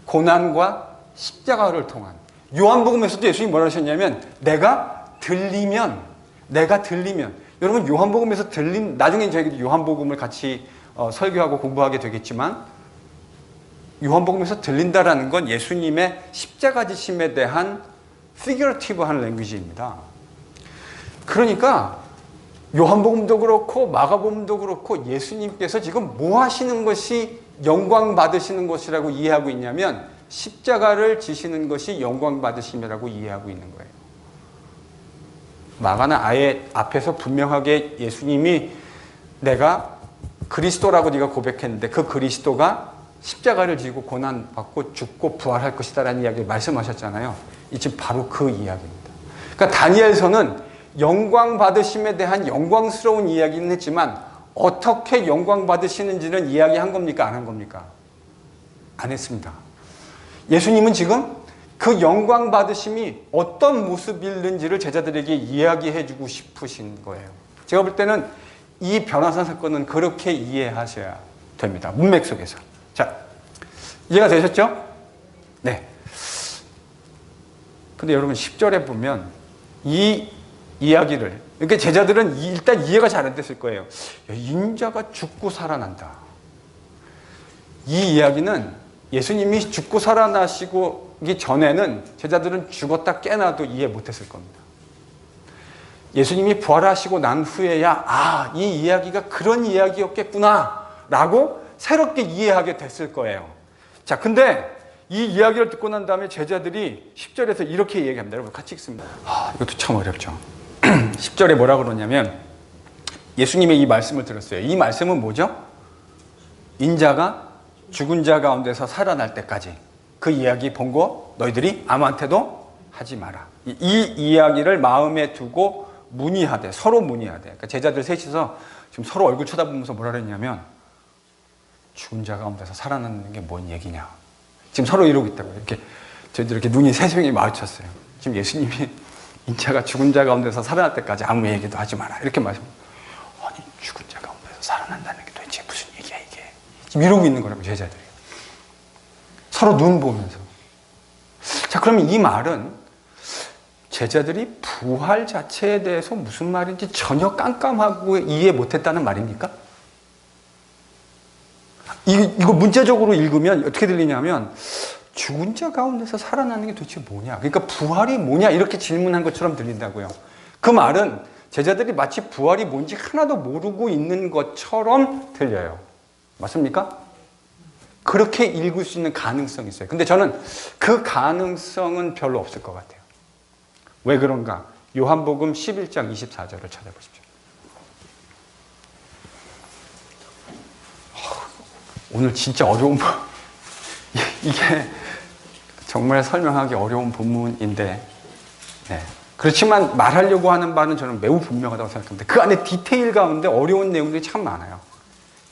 고난과 십자가를 통한. 요한복음에서도 예수님이 뭐라 하셨냐면 내가 들리면 여러분 요한복음에서 나중에 저희가 요한복음을 같이 설교하고 공부하게 되겠지만 요한복음에서 들린다라는 건 예수님의 십자가 지심에 대한 피규러티브한 랭귀지입니다. 그러니까 요한복음도 그렇고 마가복음도 그렇고 예수님께서 지금 뭐 하시는 것이 영광 받으시는 것이라고 이해하고 있냐면 십자가를 지시는 것이 영광 받으심이라고 이해하고 있는 거예요. 마가는 아예 앞에서 분명하게 예수님이 내가 그리스도라고 네가 고백했는데 그 그리스도가 십자가를 지고 고난받고 죽고 부활할 것이다라는 이야기를 말씀하셨잖아요. 이 지금 바로 그 이야기입니다. 그러니까 다니엘서는 영광 받으심에 대한 영광스러운 이야기는 했지만 어떻게 영광 받으시는지는 이야기한 겁니까? 안 한 겁니까? 안 했습니다. 예수님은 지금 그 영광 받으심이 어떤 모습이있는지를 제자들에게 이야기해 주고 싶으신 거예요. 제가 볼 때는 이 변화산 사건은 그렇게 이해하셔야 됩니다. 문맥 속에서. 자, 이해가 되셨죠? 네. 근데 여러분 10절에 보면 이 이야기를, 그러니까 제자들은 일단 이해가 잘 안 됐을 거예요. 인자가 죽고 살아난다. 이 이야기는 예수님이 죽고 살아나시기 전에는 제자들은 죽었다 깨나도 이해 못했을 겁니다. 예수님이 부활하시고 난 후에야 이 이야기가 그런 이야기였겠구나 라고 새롭게 이해하게 됐을 거예요. 자, 근데 이 이야기를 듣고 난 다음에 제자들이 10절에서 이렇게 얘기합니다. 여러분 같이 읽습니다. 이것도 참 어렵죠. 10절에 뭐라 그러냐면 예수님의 이 말씀을 들었어요. 이 말씀은 뭐죠? 인자가 죽은 자 가운데서 살아날 때까지 그 이야기 본 거 너희들이 아무한테도 하지 마라. 이 이야기를 마음에 두고 문의하되, 서로 문의하되. 그러니까 제자들 셋이서 지금 서로 얼굴 쳐다보면서 뭐라 그랬냐면 죽은 자 가운데서 살아나는 게 뭔 얘기냐. 지금 서로 이러고 있다고요. 이렇게 저희들 이렇게 눈이 세 명이 마주쳤어요. 지금 예수님이 인자가 죽은 자 가운데서 살아날 때까지 아무 얘기도 하지 마라. 이렇게 말씀합니다. 아니, 죽은 자 가운데서 살아난다는 게 도대체 무슨 얘기야 이게. 지금 이러고 있는 거라고 제자들이. 서로 눈 보면서. 자, 그러면 이 말은 제자들이 부활 자체에 대해서 무슨 말인지 전혀 깜깜하고 이해 못했다는 말입니까? 이거 문자적으로 읽으면 어떻게 들리냐면 죽은 자 가운데서 살아나는 게 도대체 뭐냐? 그러니까 부활이 뭐냐? 이렇게 질문한 것처럼 들린다고요. 그 말은 제자들이 마치 부활이 뭔지 하나도 모르고 있는 것처럼 들려요. 맞습니까? 그렇게 읽을 수 있는 가능성이 있어요. 근데 저는 그 가능성은 별로 없을 것 같아요. 왜 그런가? 요한복음 11장 24절을 찾아보십시오. 오늘 진짜 어려운 이게 정말 설명하기 어려운 본문인데, 네. 그렇지만 말하려고 하는 바는 저는 매우 분명하다고 생각합니다. 그 안에 디테일 가운데 어려운 내용들이 참 많아요.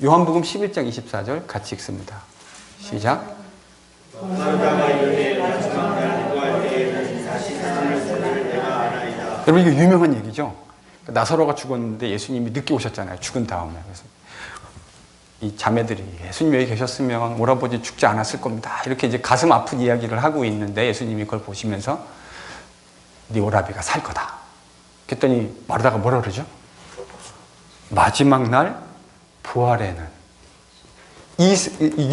요한복음 11장 24절 같이 읽습니다. 시작. 여러분 이거 유명한 얘기죠. 나사로가 죽었는데 예수님이 늦게 오셨잖아요. 죽은 다음에. 그래서 이 자매들이 예수님 여기 계셨으면 오라버니 죽지 않았을 겁니다. 이렇게 이제 가슴 아픈 이야기를 하고 있는데 예수님이 그걸 보시면서 네 오라비가 살 거다. 그랬더니 마르다가 뭐라 그러죠? 마지막 날 부활에는 이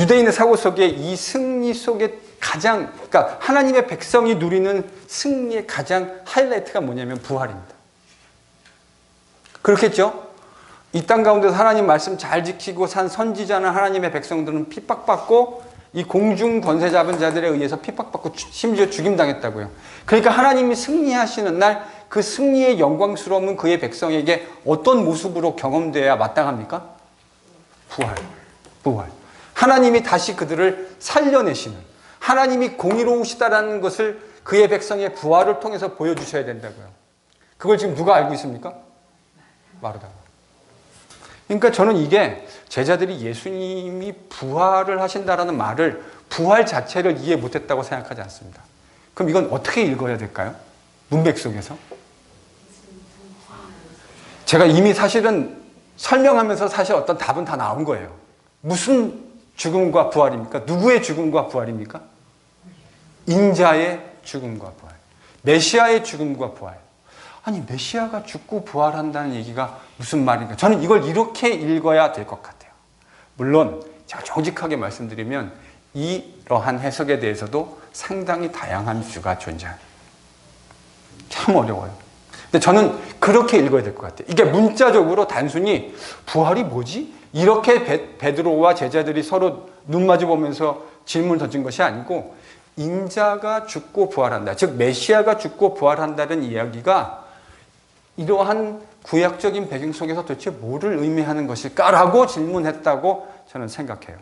유대인의 사고 속에 이 승리 속에 가장, 그러니까 하나님의 백성이 누리는 승리의 가장 하이라이트가 뭐냐면 부활입니다. 그렇겠죠? 이 땅 가운데서 하나님 말씀 잘 지키고 산 선지자는 하나님의 백성들은 핍박받고 이 공중 권세 잡은 자들에 의해서 핍박받고 심지어 죽임당했다고요. 그러니까 하나님이 승리하시는 날 그 승리의 영광스러움은 그의 백성에게 어떤 모습으로 경험돼야 마땅합니까? 부활. 하나님이 다시 그들을 살려내시는, 하나님이 공의로우시다라는 것을 그의 백성의 부활을 통해서 보여주셔야 된다고요. 그걸 지금 누가 알고 있습니까? 마르다가. 그러니까 저는 이게 제자들이 예수님이 부활을 하신다라는 말을, 부활 자체를 이해 못했다고 생각하지 않습니다. 그럼 이건 어떻게 읽어야 될까요? 문맥 속에서? 제가 이미 사실은 설명하면서 사실 어떤 답은 다 나온 거예요. 무슨 죽음과 부활입니까? 누구의 죽음과 부활입니까? 인자의 죽음과 부활. 메시아의 죽음과 부활. 아니, 메시아가 죽고 부활한다는 얘기가 무슨 말인가? 저는 이걸 이렇게 읽어야 될 것 같아요. 물론 제가 정직하게 말씀드리면 이러한 해석에 대해서도 상당히 다양한 뷰가 존재합니다. 참 어려워요. 근데 저는 그렇게 읽어야 될 것 같아요. 이게 문자적으로 단순히 부활이 뭐지? 이렇게 베드로와 제자들이 서로 눈 마주 보면서 질문을 던진 것이 아니고, 인자가 죽고 부활한다, 즉 메시아가 죽고 부활한다는 이야기가 이러한 구약적인 배경 속에서 도대체 뭐를 의미하는 것일까라고 질문했다고 저는 생각해요.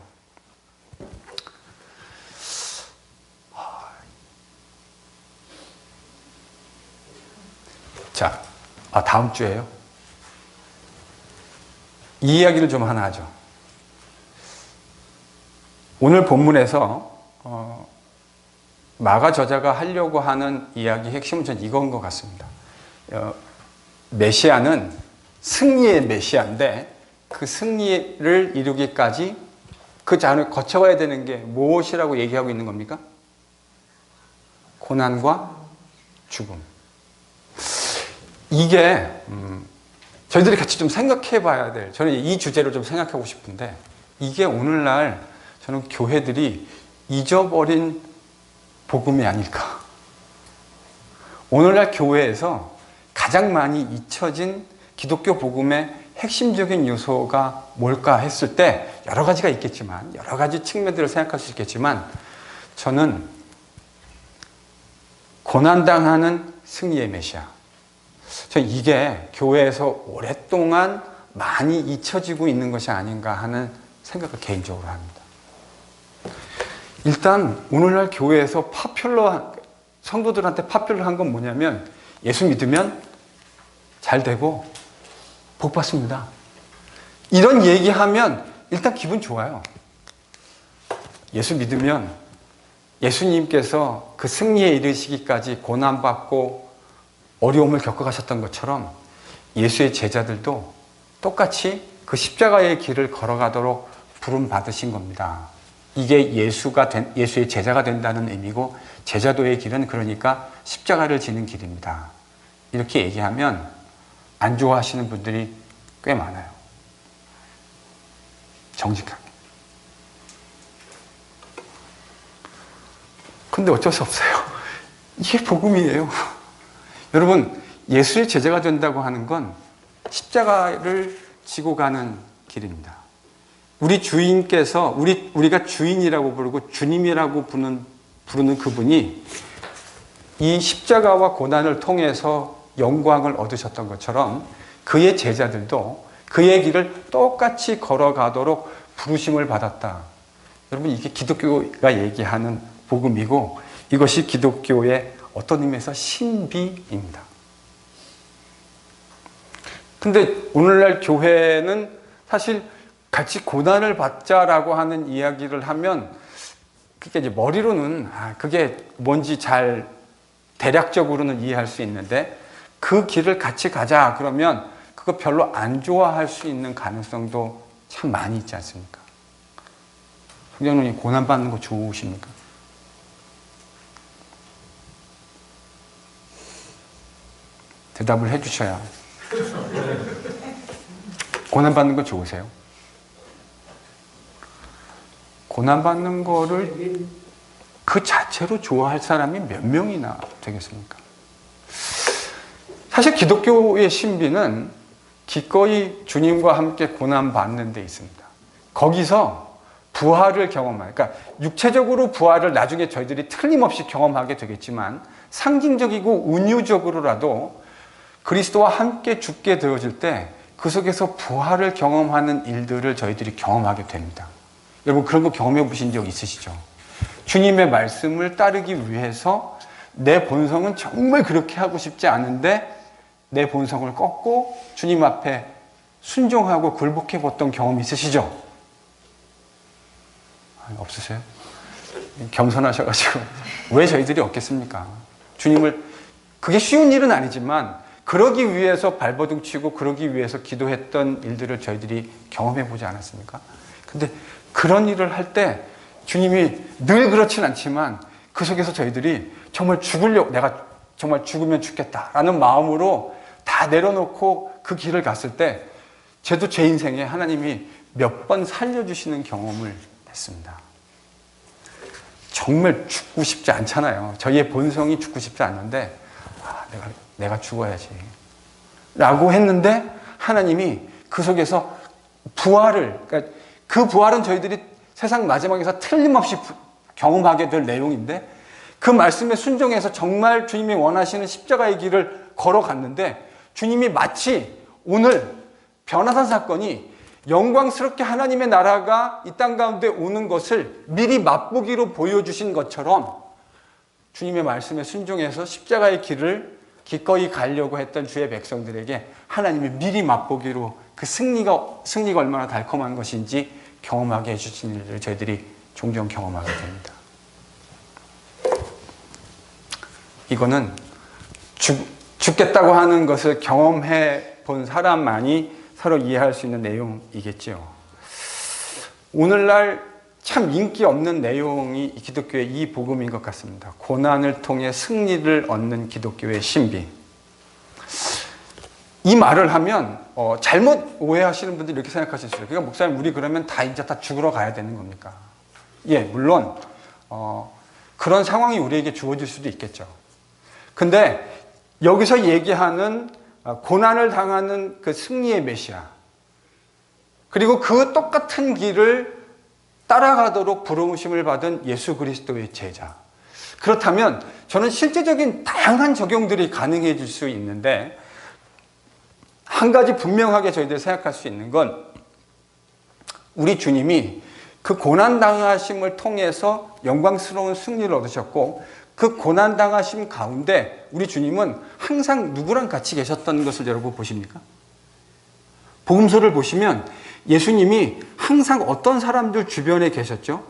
자, 다음 주에요. 이 이야기를 좀 하나 하죠. 오늘 본문에서 마가 저자가 하려고 하는 이야기 핵심은 전 이건 것 같습니다. 메시아는 승리의 메시아인데 그 승리를 이루기까지 그 장을 거쳐가야 되는 게 무엇이라고 얘기하고 있는 겁니까? 고난과 죽음. 이게 저희들이 같이 좀 생각해 봐야 될, 저는 이 주제를 좀 생각하고 싶은데, 이게 오늘날 저는 교회들이 잊어버린 복음이 아닐까. 오늘날 교회에서 가장 많이 잊혀진 기독교 복음의 핵심적인 요소가 뭘까 했을 때 여러 가지가 있겠지만, 여러 가지 측면들을 생각할 수 있겠지만, 저는 고난당하는 승리의 메시아, 저는 이게 교회에서 오랫동안 많이 잊혀지고 있는 것이 아닌가 하는 생각을 개인적으로 합니다. 일단 오늘날 교회에서 성도들한테 파퓰러한 건 뭐냐면, 예수 믿으면 잘 되고 복 받습니다. 이런 얘기하면 일단 기분 좋아요. 예수 믿으면 예수님께서 그 승리에 이르시기까지 고난받고 어려움을 겪어가셨던 것처럼 예수의 제자들도 똑같이 그 십자가의 길을 걸어가도록 부름 받으신 겁니다. 이게 예수의 제자가 된다는 의미고, 제자도의 길은 그러니까 십자가를 지는 길입니다. 이렇게 얘기하면 안 좋아하시는 분들이 꽤 많아요. 정직하게. 근데 어쩔 수 없어요. 이게 복음이에요. 여러분, 예수의 제자가 된다고 하는 건 십자가를 지고 가는 길입니다. 우리 주인께서, 우리가 주인이라고 부르고 주님이라고 부르는 그분이 이 십자가와 고난을 통해서 영광을 얻으셨던 것처럼 그의 제자들도 그의 길을 똑같이 걸어가도록 부르심을 받았다. 여러분, 이게 기독교가 얘기하는 복음이고, 이것이 기독교의 어떤 의미에서 신비입니다. 근데 오늘날 교회는 사실 같이 고난을 받자라고 하는 이야기를 하면, 그게 이제 머리로는 그게 뭔지 잘 대략적으로는 이해할 수 있는데, 그 길을 같이 가자 그러면 그거 별로 안 좋아할 수 있는 가능성도 참 많이 있지 않습니까? 성장로님, 고난받는 거 좋으십니까? 대답을 해주셔야. 고난받는 거 좋으세요? 고난받는 거를 그 자체로 좋아할 사람이 몇 명이나 되겠습니까? 사실 기독교의 신비는 기꺼이 주님과 함께 고난받는 데 있습니다. 거기서 부활을 경험할, 그러니까 육체적으로 부활을 나중에 저희들이 틀림없이 경험하게 되겠지만 상징적이고 은유적으로라도 그리스도와 함께 죽게 되어질 때 그 속에서 부활을 경험하는 일들을 저희들이 경험하게 됩니다. 여러분 그런 거 경험해 보신 적 있으시죠? 주님의 말씀을 따르기 위해서 내 본성은 정말 그렇게 하고 싶지 않은데 내 본성을 꺾고 주님 앞에 순종하고 굴복해 봤던 경험 있으시죠? 없으세요? 겸손하셔가지고 왜 저희들이 없겠습니까? 주님을, 그게 쉬운 일은 아니지만 그러기 위해서 발버둥 치고 그러기 위해서 기도했던 일들을 저희들이 경험해 보지 않았습니까? 근데 그런 일을 할 때 주님이 늘 그렇진 않지만 그 속에서 저희들이 정말 내가 정말 죽으면 죽겠다라는 마음으로 다 내려놓고 그 길을 갔을 때 저도 제 인생에 하나님이 몇 번 살려주시는 경험을 했습니다. 정말 죽고 싶지 않잖아요. 저희의 본성이 죽고 싶지 않는데 내가 죽어야지 라고 했는데 하나님이 그 속에서 부활을, 그러니까 그 부활은 저희들이 세상 마지막에서 틀림없이 경험하게 될 내용인데 그 말씀에 순종해서 정말 주님이 원하시는 십자가의 길을 걸어갔는데 주님이 마치 오늘 변화산 사건이 영광스럽게 하나님의 나라가 이 땅 가운데 오는 것을 미리 맛보기로 보여주신 것처럼 주님의 말씀에 순종해서 십자가의 길을 기꺼이 가려고 했던 주의 백성들에게 하나님이 미리 맛보기로 그 승리가 얼마나 달콤한 것인지 경험하게 해주신 일을 저희들이 종종 경험하게 됩니다. 이거는 죽겠다고 하는 것을 경험해 본 사람만이 서로 이해할 수 있는 내용이겠죠. 오늘날 참 인기 없는 내용이 기독교의 이 복음인 것 같습니다. 고난을 통해 승리를 얻는 기독교의 신비. 이 말을 하면 잘못 오해하시는 분들이 이렇게 생각하실 수 있어요. 그러니까 목사님 우리 그러면 이제 다 죽으러 가야 되는 겁니까? 예, 물론 그런 상황이 우리에게 주어질 수도 있겠죠. 근데 여기서 얘기하는 고난을 당하는 그 승리의 메시아, 그리고 그 똑같은 길을 따라가도록 부르심을 받은 예수 그리스도의 제자. 그렇다면 저는 실제적인 다양한 적용들이 가능해질 수 있는데 한 가지 분명하게 저희들이 생각할 수 있는 건 우리 주님이 그 고난당하심을 통해서 영광스러운 승리를 얻으셨고 그 고난당하심 가운데 우리 주님은 항상 누구랑 같이 계셨던 것을 여러분 보십니까? 복음서를 보시면 예수님이 항상 어떤 사람들 주변에 계셨죠?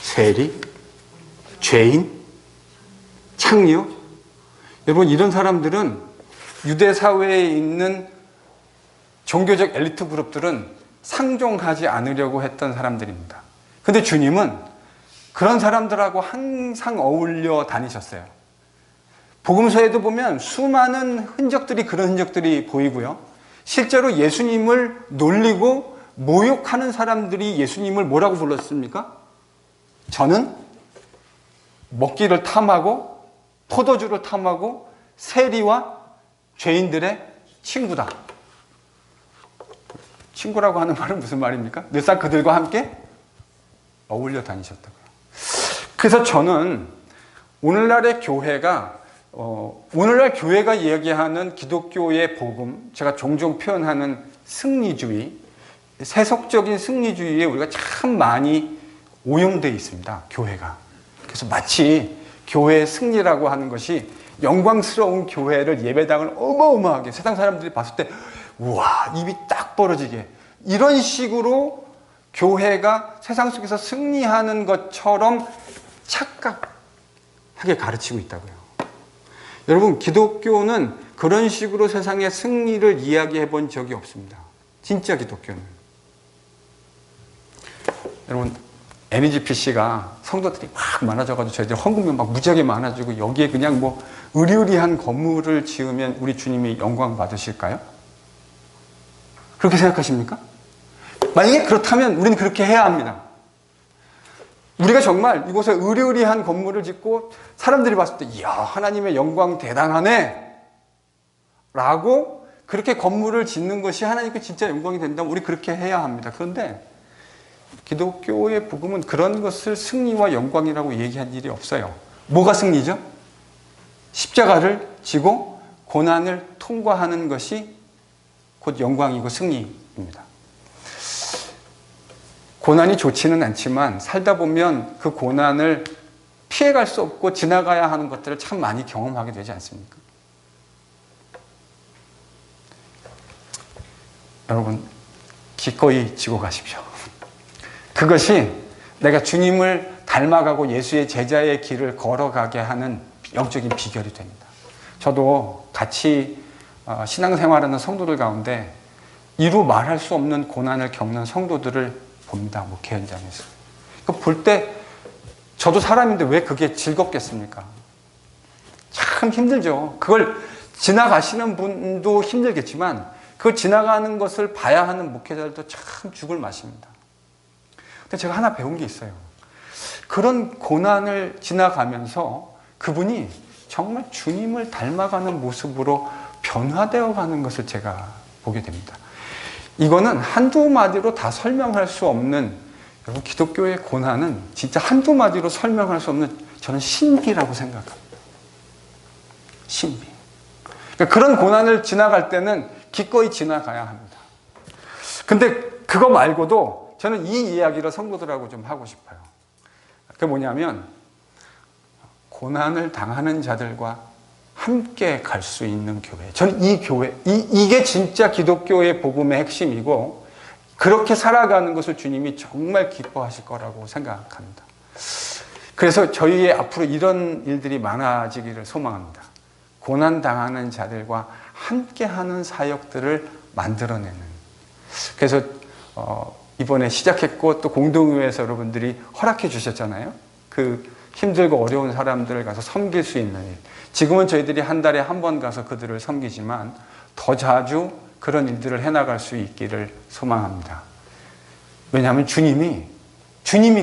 세리, 죄인, 창녀. 여러분 이런 사람들은 유대 사회에 있는 종교적 엘리트 그룹들은 상종하지 않으려고 했던 사람들입니다. 근데 주님은 그런 사람들하고 항상 어울려 다니셨어요. 복음서에도 보면 수많은 흔적들이 그런 흔적들이 보이고요. 실제로 예수님을 놀리고 모욕하는 사람들이 예수님을 뭐라고 불렀습니까? 저는 먹기를 탐하고 포도주를 탐하고 세리와 죄인들의 친구다. 친구라고 하는 말은 무슨 말입니까? 늘상 그들과 함께 어울려 다니셨다고요. 그래서 저는 오늘날의 교회가 오늘날 교회가 이야기하는 기독교의 복음, 제가 종종 표현하는 승리주의, 세속적인 승리주의에 우리가 참 많이 오염되어 있습니다. 교회가. 그래서 마치 교회의 승리라고 하는 것이 영광스러운 교회를 예배당을 어마어마하게 세상 사람들이 봤을 때 우와 입이 딱 벌어지게 이런 식으로 교회가 세상 속에서 승리하는 것처럼 착각하게 가르치고 있다고요. 여러분 기독교는 그런 식으로 세상의 승리를 이야기해 본 적이 없습니다. 진짜 기독교는. 여러분 NGPC가 성도들이 막 많아져가지고 저희들 헌금이 막 무지하게 많아지고 여기에 그냥 뭐 의리의리한 건물을 지으면 우리 주님이 영광 받으실까요? 그렇게 생각하십니까? 만약에 그렇다면 우리는 그렇게 해야 합니다. 우리가 정말 이곳에 의리의리한 건물을 짓고 사람들이 봤을 때 이야 하나님의 영광 대단하네 라고 그렇게 건물을 짓는 것이 하나님께 진짜 영광이 된다면 우리 그렇게 해야 합니다. 그런데 기독교의 복음은 그런 것을 승리와 영광이라고 얘기한 일이 없어요. 뭐가 승리죠? 십자가를 지고 고난을 통과하는 것이 곧 영광이고 승리입니다. 고난이 좋지는 않지만 살다 보면 그 고난을 피해갈 수 없고 지나가야 하는 것들을 참 많이 경험하게 되지 않습니까? 여러분, 기꺼이 지고 가십시오. 그것이 내가 주님을 닮아가고 예수의 제자의 길을 걸어가게 하는 영적인 비결이 됩니다. 저도 같이 신앙생활하는 성도들 가운데 이루 말할 수 없는 고난을 겪는 성도들을 봅니다. 목회 현장에서. 볼 때 저도 사람인데 왜 그게 즐겁겠습니까? 참 힘들죠. 그걸 지나가시는 분도 힘들겠지만 그걸 지나가는 것을 봐야 하는 목회자들도 참 죽을 맛입니다. 근데 제가 하나 배운 게 있어요. 그런 고난을 지나가면서 그분이 정말 주님을 닮아가는 모습으로 변화되어 가는 것을 제가 보게 됩니다. 이거는 한두 마디로 다 설명할 수 없는, 여러분, 기독교의 고난은 진짜 한두 마디로 설명할 수 없는, 저는 신비라고 생각합니다. 신비. 그러니까 그런 고난을 지나갈 때는 기꺼이 지나가야 합니다. 근데 그거 말고도 저는 이 이야기를 성도들하고 좀 하고 싶어요. 그게 뭐냐면, 고난을 당하는 자들과 함께 갈 수 있는 교회. 저는 이 교회, 이게 진짜 기독교의 복음의 핵심이고, 그렇게 살아가는 것을 주님이 정말 기뻐하실 거라고 생각합니다. 그래서 저희의 앞으로 이런 일들이 많아지기를 소망합니다. 고난당하는 자들과 함께하는 사역들을 만들어내는. 그래서 이번에 시작했고 또 공동의회에서 여러분들이 허락해 주셨잖아요. 그 힘들고 어려운 사람들을 가서 섬길 수 있는 일. 지금은 저희들이 한 달에 한 번 가서 그들을 섬기지만 더 자주 그런 일들을 해나갈 수 있기를 소망합니다. 왜냐하면 주님이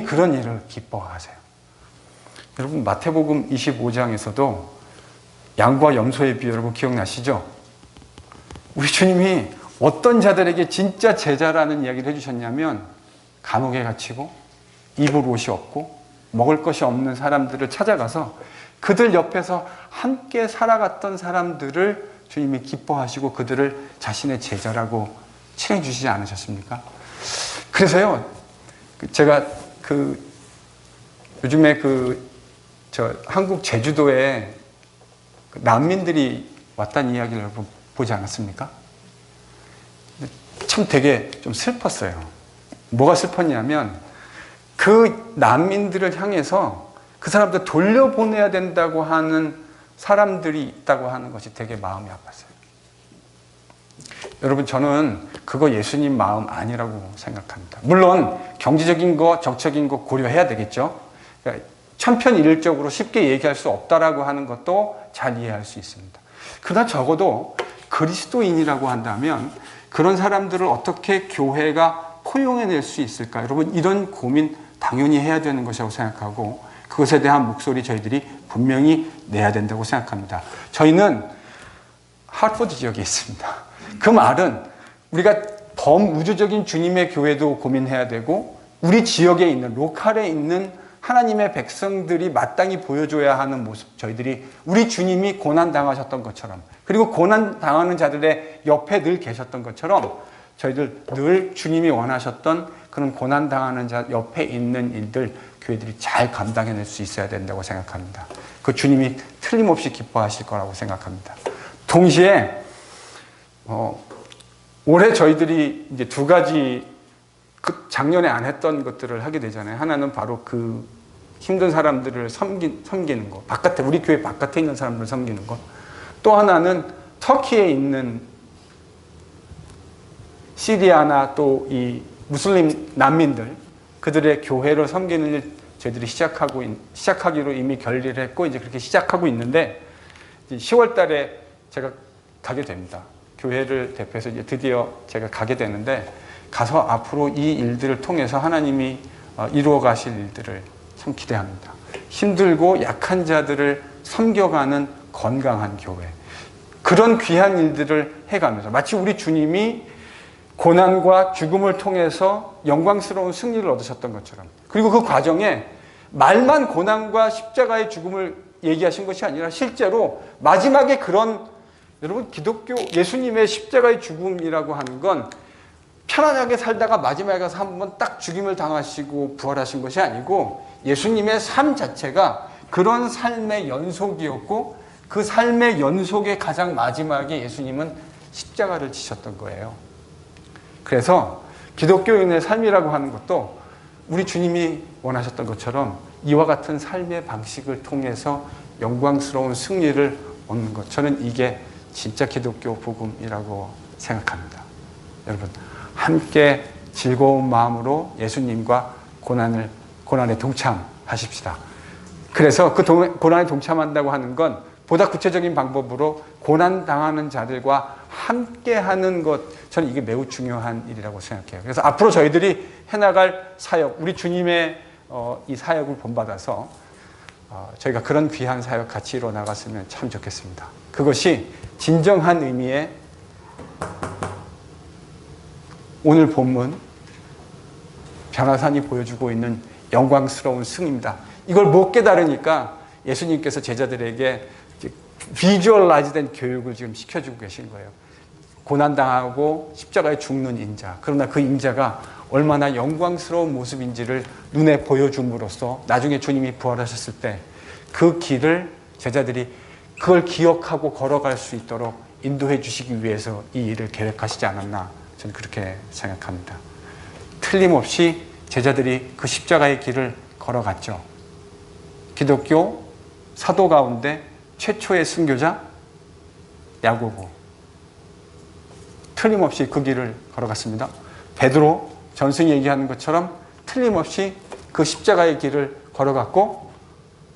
그런 일을 기뻐하세요. 여러분, 마태복음 25장에서도 양과 염소의 비유, 여러분 기억나시죠? 우리 주님이 어떤 자들에게 진짜 제자라는 이야기를 해주셨냐면, 감옥에 갇히고 입을 옷이 없고 먹을 것이 없는 사람들을 찾아가서 그들 옆에서 함께 살아갔던 사람들을 주님이 기뻐하시고 그들을 자신의 제자라고 칭해 주시지 않으셨습니까? 그래서요, 제가 요즘에 한국 제주도에 난민들이 왔다는 이야기를 여러분 보지 않았습니까? 참 되게 좀 슬펐어요. 뭐가 슬펐냐면, 그 난민들을 향해서 그 사람들 돌려보내야 된다고 하는 사람들이 있다고 하는 것이 되게 마음이 아팠어요. 여러분, 저는 그거 예수님 마음 아니라고 생각합니다. 물론 경제적인 거, 정책인 거 고려해야 되겠죠. 그러니까 천편일률적으로 쉽게 얘기할 수 없다라고 하는 것도 잘 이해할 수 있습니다. 그러나 적어도 그리스도인이라고 한다면 그런 사람들을 어떻게 교회가 포용해낼 수 있을까? 여러분, 이런 고민 당연히 해야 되는 것이라고 생각하고, 그것에 대한 목소리 저희들이 분명히 내야 된다고 생각합니다. 저희는 하트포드 지역에 있습니다. 그 말은 우리가 범우주적인 주님의 교회도 고민해야 되고, 우리 지역에 있는, 로컬에 있는 하나님의 백성들이 마땅히 보여줘야 하는 모습, 저희들이 우리 주님이 고난당하셨던 것처럼, 그리고 고난당하는 자들의 옆에 늘 계셨던 것처럼 저희들 늘 주님이 원하셨던 그런 고난당하는 자 옆에 있는 일들 교회들이 잘 감당해낼 수 있어야 된다고 생각합니다. 그 주님이 틀림없이 기뻐하실 거라고 생각합니다. 동시에 올해 저희들이 이제 두 가지 작년에 안 했던 것들을 하게 되잖아요. 하나는 바로 그 힘든 사람들을 섬기는 거, 바깥에, 우리 교회 바깥에 있는 사람들을 섬기는 거. 또 하나는 터키에 있는 시리아나 또 이 무슬림 난민들, 그들의 교회를 섬기는 일 저희들이 시작하기로 이미 결의를 했고, 이제 그렇게 시작하고 있는데, 10월 달에 제가 가게 됩니다. 교회를 대표해서 이제 드디어 제가 가게 되는데, 가서 앞으로 이 일들을 통해서 하나님이 이루어 가실 일들을 참 기대합니다. 힘들고 약한 자들을 섬겨가는 건강한 교회. 그런 귀한 일들을 해가면서 마치 우리 주님이 고난과 죽음을 통해서 영광스러운 승리를 얻으셨던 것처럼, 그리고 그 과정에 말만 고난과 십자가의 죽음을 얘기하신 것이 아니라 실제로 마지막에 그런, 여러분 기독교 예수님의 십자가의 죽음이라고 하는 건 편안하게 살다가 마지막에 가서 한번 딱 죽임을 당하시고 부활하신 것이 아니고 예수님의 삶 자체가 그런 삶의 연속이었고 그 삶의 연속의 가장 마지막에 예수님은 십자가를 지셨던 거예요. 그래서 기독교인의 삶이라고 하는 것도 우리 주님이 원하셨던 것처럼 이와 같은 삶의 방식을 통해서 영광스러운 승리를 얻는 것, 저는 이게 진짜 기독교 복음이라고 생각합니다. 여러분 함께 즐거운 마음으로 예수님과 고난에 동참하십시다. 그래서 그 고난에 동참한다고 하는 건 보다 구체적인 방법으로 고난당하는 자들과 함께하는 것, 저는 이게 매우 중요한 일이라고 생각해요. 그래서 앞으로 저희들이 해나갈 사역, 우리 주님의 이 사역을 본받아서 저희가 그런 귀한 사역 같이 이뤄나갔으면 참 좋겠습니다. 그것이 진정한 의미의 오늘 본문 변화산이 보여주고 있는 영광스러운 승입니다. 이걸 못 깨달으니까 예수님께서 제자들에게 비주얼라이즈된 교육을 지금 시켜주고 계신 거예요. 고난당하고 십자가에 죽는 인자, 그러나 그 인자가 얼마나 영광스러운 모습인지를 눈에 보여줌으로써 나중에 주님이 부활하셨을 때 그 길을 제자들이 그걸 기억하고 걸어갈 수 있도록 인도해 주시기 위해서 이 일을 계획하시지 않았나, 저는 그렇게 생각합니다. 틀림없이 제자들이 그 십자가의 길을 걸어갔죠. 기독교 사도 가운데 최초의 순교자 야고보, 틀림없이 그 길을 걸어갔습니다. 베드로 전승이 얘기하는 것처럼 틀림없이 그 십자가의 길을 걸어갔고,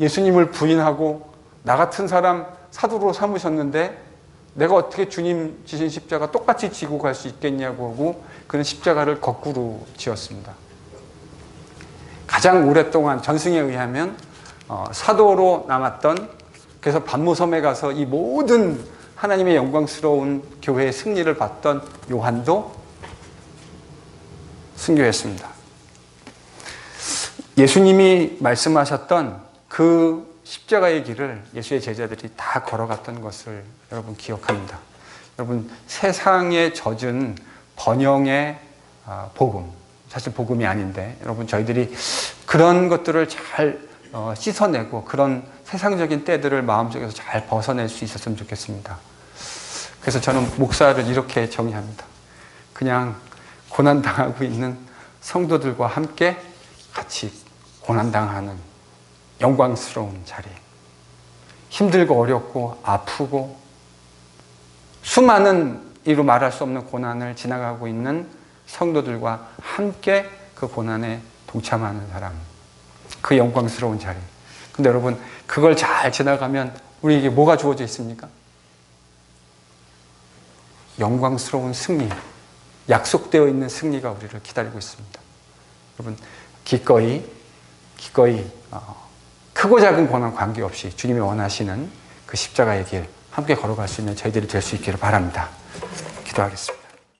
예수님을 부인하고 나 같은 사람 사도로 삼으셨는데 내가 어떻게 주님 지신 십자가 똑같이 지고 갈 수 있겠냐고 하고 그는 십자가를 거꾸로 지었습니다. 가장 오랫동안 전승에 의하면 사도로 남았던, 그래서 반모섬에 가서 이 모든 하나님의 영광스러운 교회의 승리를 봤던 요한도 순교했습니다. 예수님이 말씀하셨던 그 십자가의 길을 예수의 제자들이 다 걸어갔던 것을 여러분 기억합니다. 여러분 세상에 젖은 번영의 복음, 사실 복음이 아닌데 여러분 저희들이 그런 것들을 잘 씻어내고 그런 세상적인 때들을 마음속에서 잘 벗어낼 수 있었으면 좋겠습니다. 그래서 저는 목사를 이렇게 정의합니다. 그냥 고난당하고 있는 성도들과 함께 같이 고난당하는 영광스러운 자리, 힘들고 어렵고 아프고 수많은 이루 말할 수 없는 고난을 지나가고 있는 성도들과 함께 그 고난에 동참하는 사람, 그 영광스러운 자리. 근데 여러분 그걸 잘 지나가면 우리에게 뭐가 주어져 있습니까? 영광스러운 승리, 약속되어 있는 승리가 우리를 기다리고 있습니다. 여러분 기꺼이 크고 작은 고난 관계없이 주님이 원하시는 그 십자가의 길 함께 걸어갈 수 있는 저희들이 될 수 있기를 바랍니다. 기도하겠습니다.